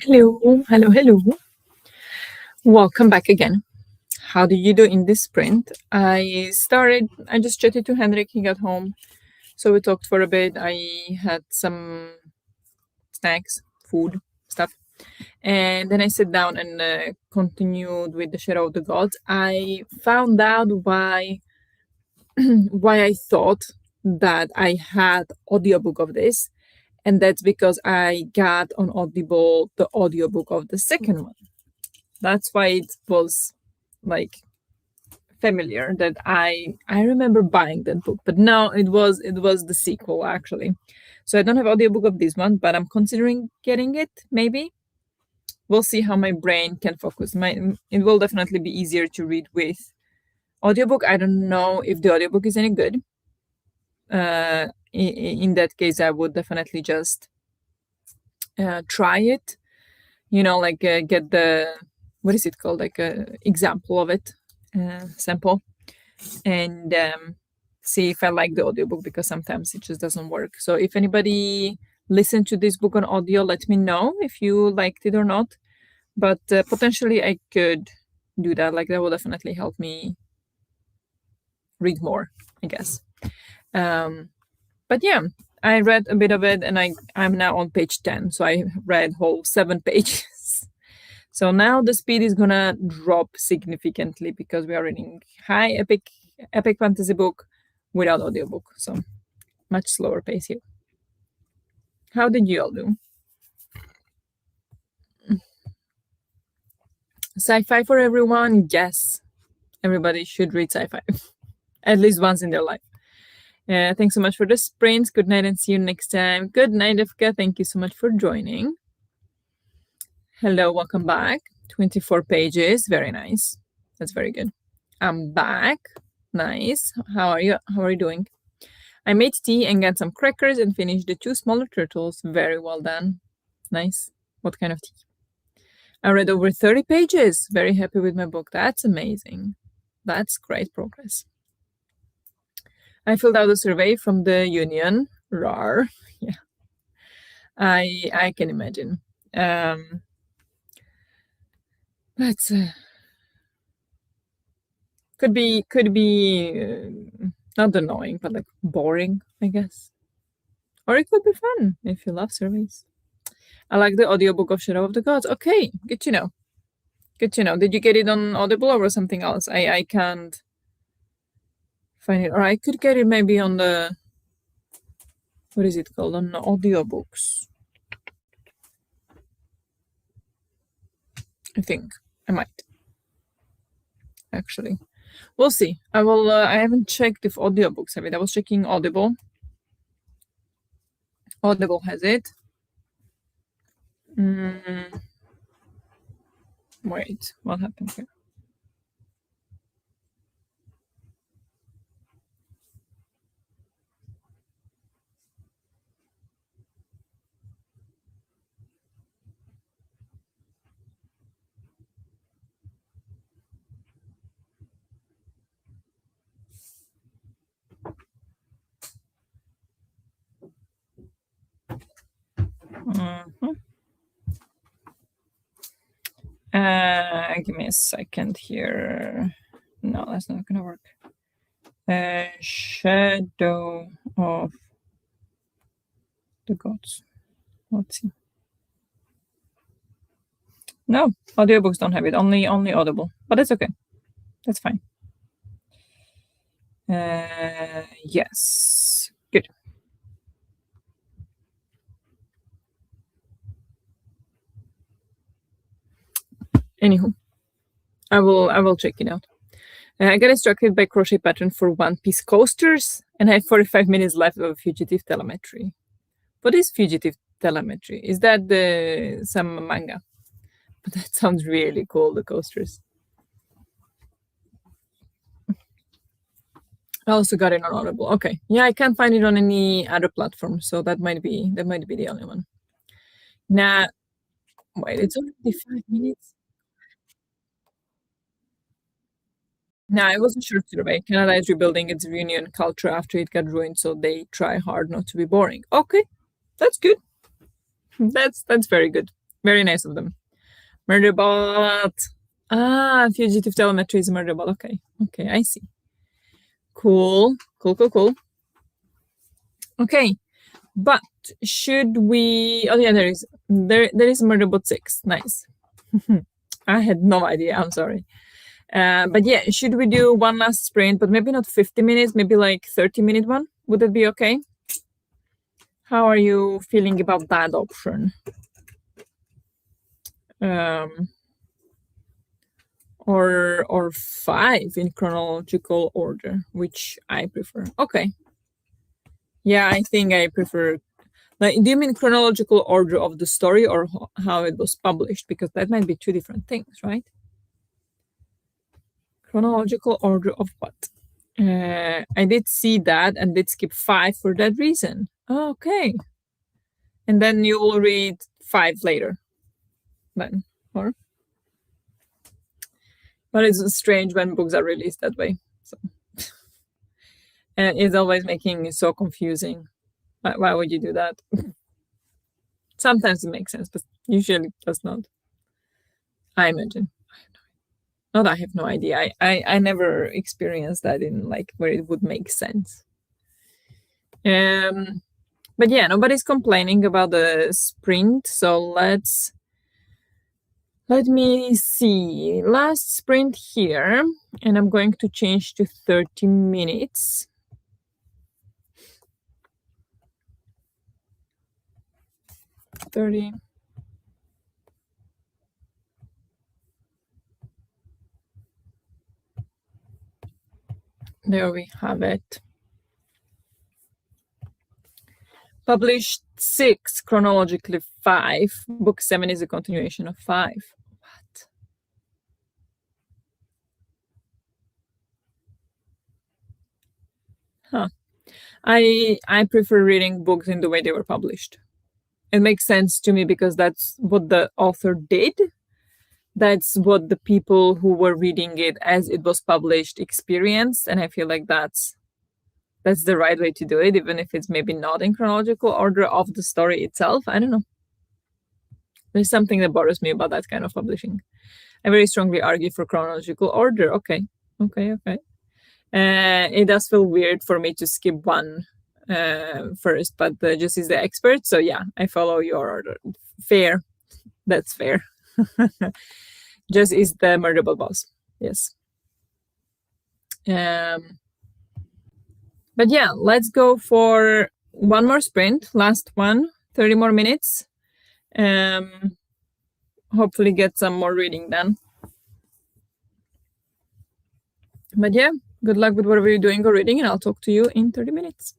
Hello, hello, hello. Welcome back again. How did you do in this sprint? I just chatted to Henrik, he got home. So we talked for a bit. I had some snacks, food, stuff. And then I sat down and continued with the Shadow of the Gods. I found out why I thought that I had audiobook of this, and that's because I got on Audible the audiobook of the second one. That's why it was like familiar that I remember buying that book, but no, it was the sequel actually. So I don't have audiobook of this one, but I'm considering getting it. Maybe we'll see how my brain can focus. It will definitely be easier to read with audiobook. I don't know if the audiobook is any good. In that case, I would definitely just try it. Like get the, what is it called, like a example of it, sample, and see if I like the audiobook, because sometimes it just doesn't work. So if anybody listened to this book on audio, let me know if you liked it or not. But potentially I could do that. Like that will definitely help me read more, I guess. But yeah, I read a bit of it, and I'm now on page 10, so I read whole 7 pages. So now the speed is gonna drop significantly because we are reading high epic fantasy book without audiobook. So much slower pace here. How did you all do? Sci-fi for everyone? Yes. Everybody should read sci-fi at least once in their life. Thanks so much for the sprints. Good night and see you next time. Good night, Evka. Thank you so much for joining. Hello, welcome back. 24 pages. Very nice. That's very good. I'm back. Nice. How are you? How are you doing? I made tea and got some crackers and finished the 2 smaller turtles. Very well done. Nice. What kind of tea? I read over 30 pages. Very happy with my book. That's amazing. That's great progress. I filled out a survey from the union. Rar. Yeah. I can imagine. That's could be not annoying, but like boring, I guess. Or it could be fun if you love surveys. I like the audiobook of Shadow of the Gods. Okay, good to know. Good to know. Did you get it on Audible or something else? I can't find it. Or I could get it maybe on the, what is it called? On the audiobooks. I think I might. Actually. We'll see. I will I haven't checked if audiobooks have it. I was checking Audible. Audible has it. Wait, what happened here? Give me a second here. No, that's not gonna work. Shadow of the Gods. Let's see. No, audiobooks don't have it. Only Audible. But it's okay. That's fine. Yes. Good. Anywho, I will check it out. I got instructed by crochet pattern for One Piece coasters, and I have 45 minutes left of fugitive telemetry. What is fugitive telemetry? Is that some manga? But that sounds really cool, the coasters. I also got it on Audible. Okay. Yeah, I can't find it on any other platform, so that might be the only one. Nah, wait, it's already 5 minutes. Nah, I wasn't sure today. Canada is rebuilding its union culture after it got ruined, so they try hard not to be boring. Okay, that's good. That's very good. Very nice of them. Murderbot. Ah, fugitive telemetry is murderbot. Okay, okay, I see. Cool, cool, cool, cool. Okay, but should we? Oh yeah, there is Murderbot 6. Nice. I had no idea. I'm sorry. But yeah, should we do one last sprint, but maybe not 50 minutes, maybe like 30-minute one? Would that be okay? How are you feeling about that option? Um, or five in chronological order, which I prefer. Okay. Yeah, I think I prefer. Like, do you mean chronological order of the story or how it was published? Because that might be two different things, right? Chronological order of what? I did see that and did skip five for that reason. Oh, okay. And then you will read five later, then, or? But it's strange when books are released that way. So, and it's always making it so confusing. Why would you do that? Sometimes it makes sense, but usually it does not. I imagine. Not I have no idea. I never experienced that in like where it would make sense. But yeah, nobody's complaining about the sprint, so let me see. Last sprint here, and I'm going to change to 30 minutes. 30. There we have it. Published 6, chronologically 5. Book 7 is a continuation of 5. What? Huh. I prefer reading books in the way they were published. It makes sense to me because that's what the author did. That's what the people who were reading it as it was published experienced, and I feel like that's the right way to do it, even if it's maybe not in chronological order of the story itself. I don't know. There's something that bothers me about that kind of publishing. I very strongly argue for chronological order. Okay, okay, okay. It does feel weird for me to skip one first, but Just is the expert, so yeah, I follow your order. Fair, that's fair. Just is the murderable boss. Yes. Um, but yeah, let's go for one more sprint. Last one, 30 more minutes. Um, hopefully get some more reading done. But yeah, good luck with whatever you're doing or reading, and I'll talk to you in 30 minutes.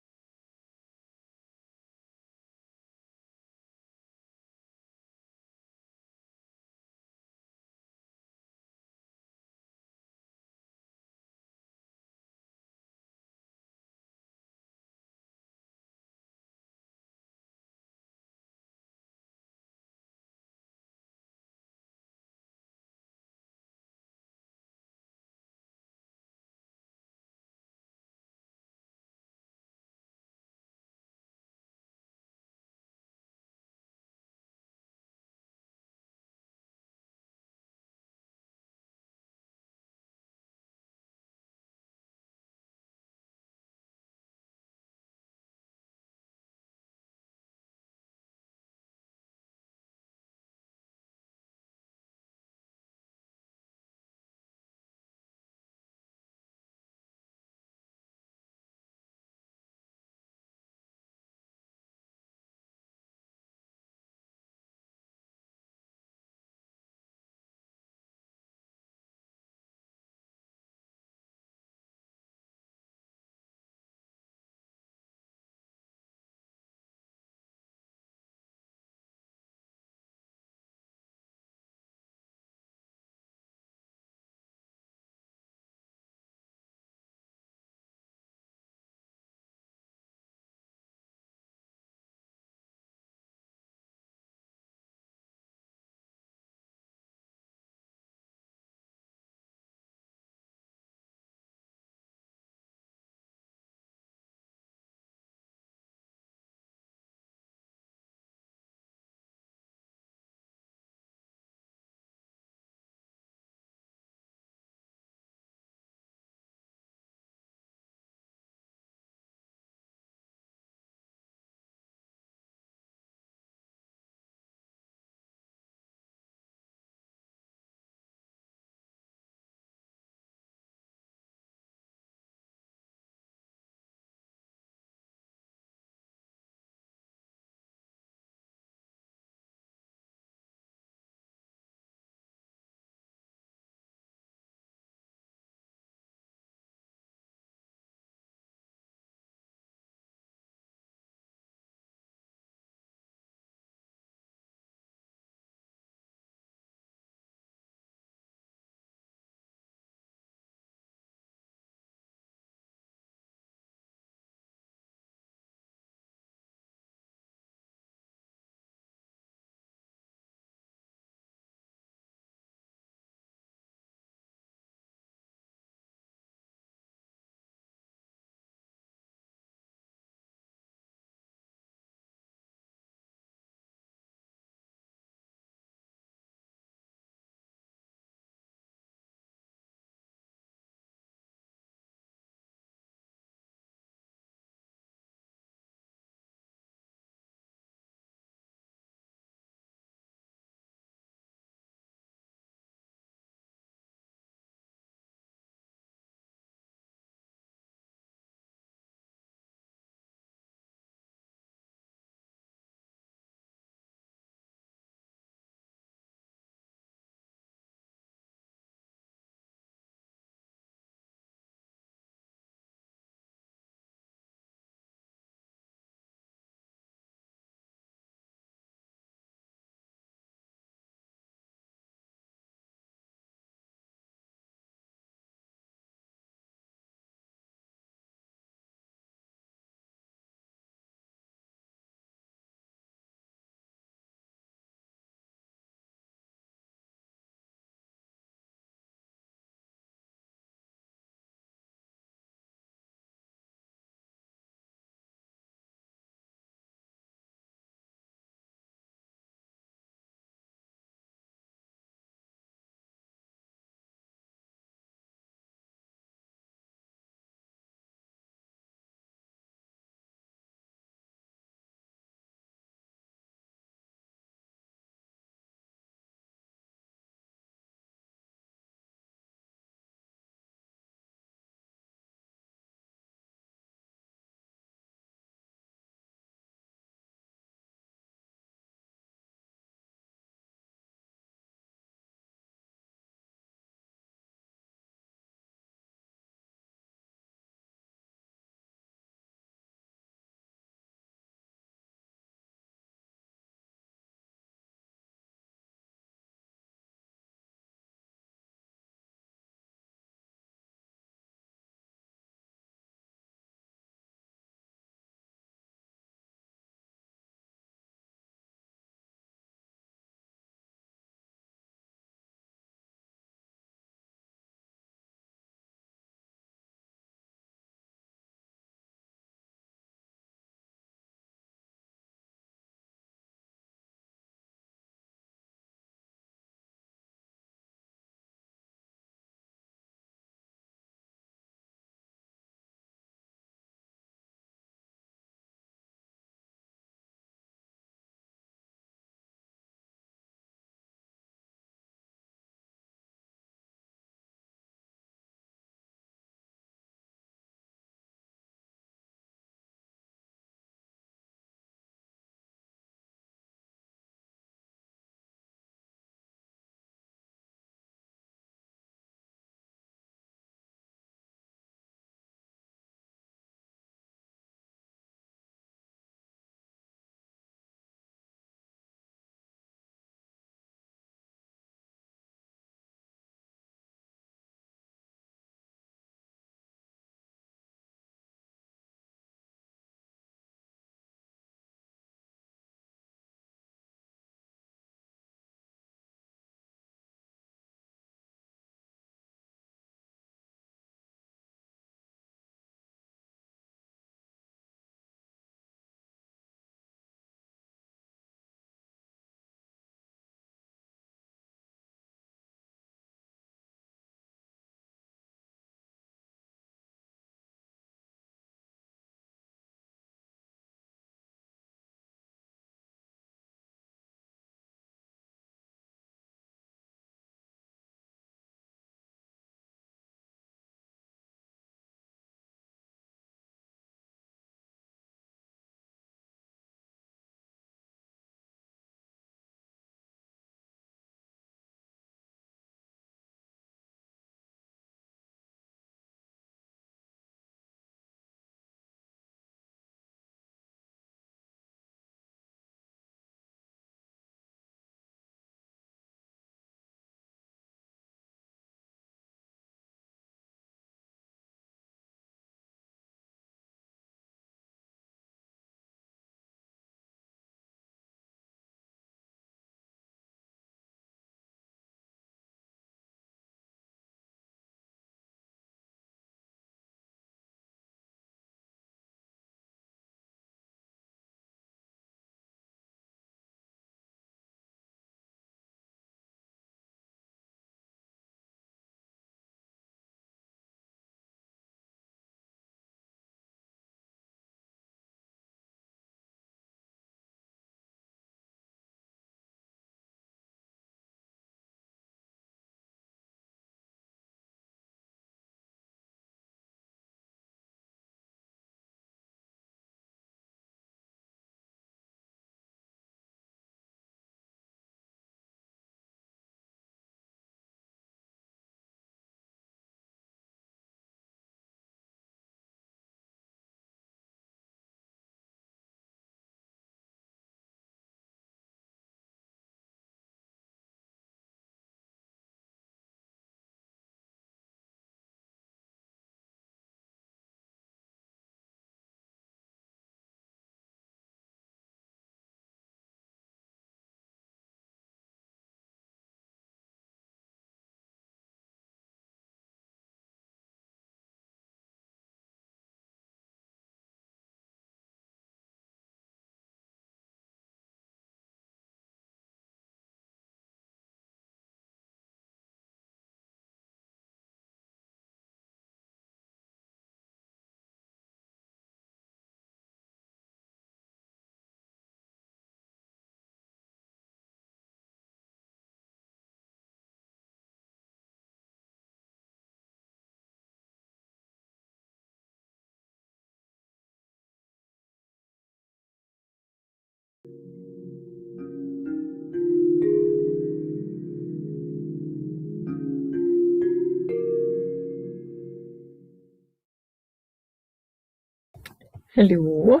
Hello.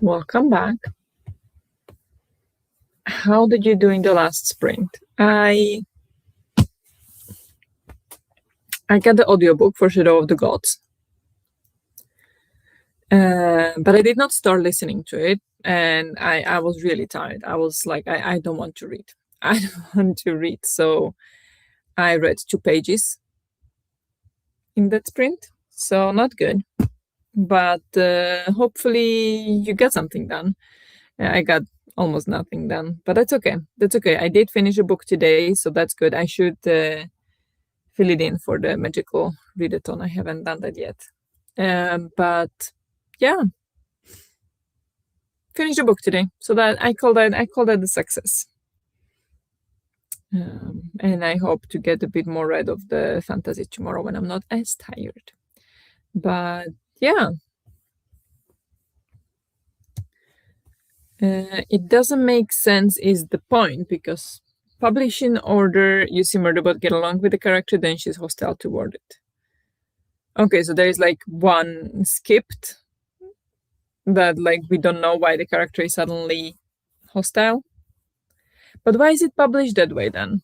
Welcome back. How did you do in the last sprint? I got the audiobook for Shadow of the Gods. But I did not start listening to it, and I was really tired. I was like, I don't want to read. I don't want to read. So I read 2 pages in that sprint. So not good. But hopefully you get something done. I got almost nothing done, but that's okay. That's okay. I did finish a book today, so that's good. I should fill it in for the magical readathon. I haven't done that yet. But yeah, finished a book today, so that I call that a success. And I hope to get a bit more read of the fantasy tomorrow when I'm not as tired. But yeah, it doesn't make sense is the point, because publishing order, you see Murderbot get along with the character, then she's hostile toward it. Okay, so there is like one skipped that like we don't know why the character is suddenly hostile. But why is it published that way then?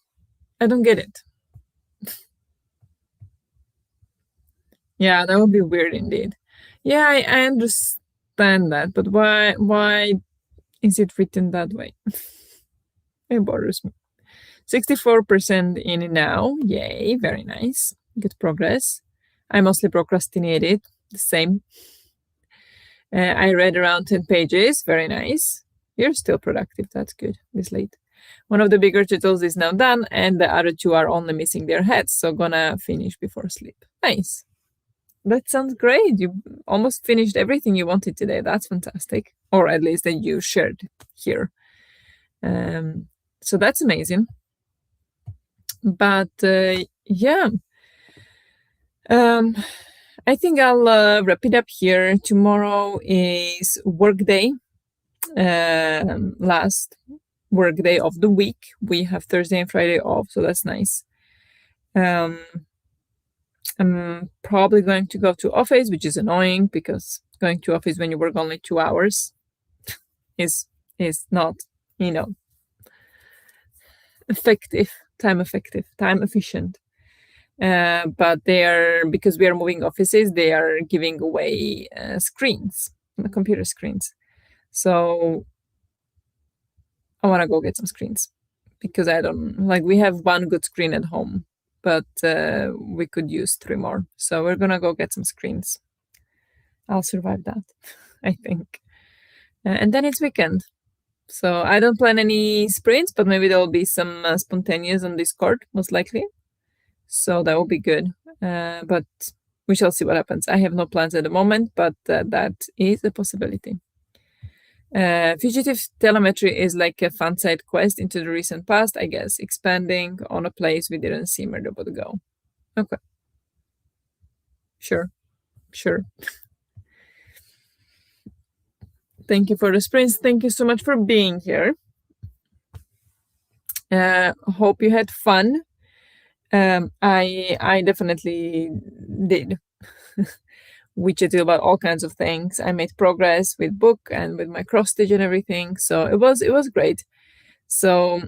I don't get it. Yeah, that would be weird indeed. Yeah, I understand that, but why is it written that way? It bothers me. 64% in it now. Yay, very nice. Good progress. I mostly procrastinated. The same. I read around 10 pages. Very nice. You're still productive. That's good. This late. One of the bigger titles is now done, and the other 2 are only missing their heads, so gonna finish before sleep. Nice. That sounds great. You almost finished everything you wanted today. That's fantastic. Or at least that you shared here. So that's amazing. But yeah, I think I'll wrap it up here. Tomorrow is work day, last work day of the week. We have Thursday and Friday off, so that's nice. I'm probably going to go to office, which is annoying because going to office when you work only 2 hours is not, effective, time efficient. But because we are moving offices, they are giving away screens, computer screens. So I want to go get some screens because I don't like, we have 1 good screen at home, but we could use 3 more. So we're going to go get some screens. I'll survive that, I think. And then it's weekend. So I don't plan any sprints, but maybe there will be some spontaneous on Discord, most likely. So that will be good. But we shall see what happens. I have no plans at the moment, but that is a possibility. Fugitive telemetry is like a fun side quest into the recent past, I guess, expanding on a place we didn't see Murderbot go. Okay. Sure. Thank you for the sprints. Thank you so much for being here. Hope you had fun. I definitely did. We chatted about all kinds of things. I made progress with book and with my cross stitch and everything. So it was great. So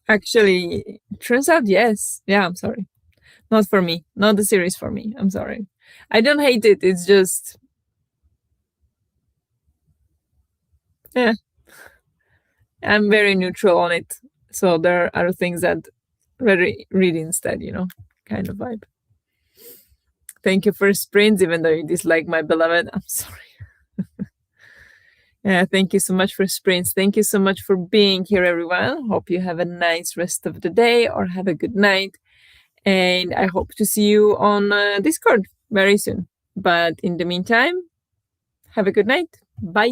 actually, turns out yes. Yeah, I'm sorry. Not for me. Not the series for me. I'm sorry. I don't hate it. It's just, yeah, I'm very neutral on it. So there are things that rather read instead, kind of vibe. Thank you for sprints, even though you dislike my beloved. I'm sorry. Yeah, thank you so much for sprints. Thank you so much for being here, everyone. Hope you have a nice rest of the day or have a good night. And I hope to see you on Discord very soon. But in the meantime, have a good night. Bye.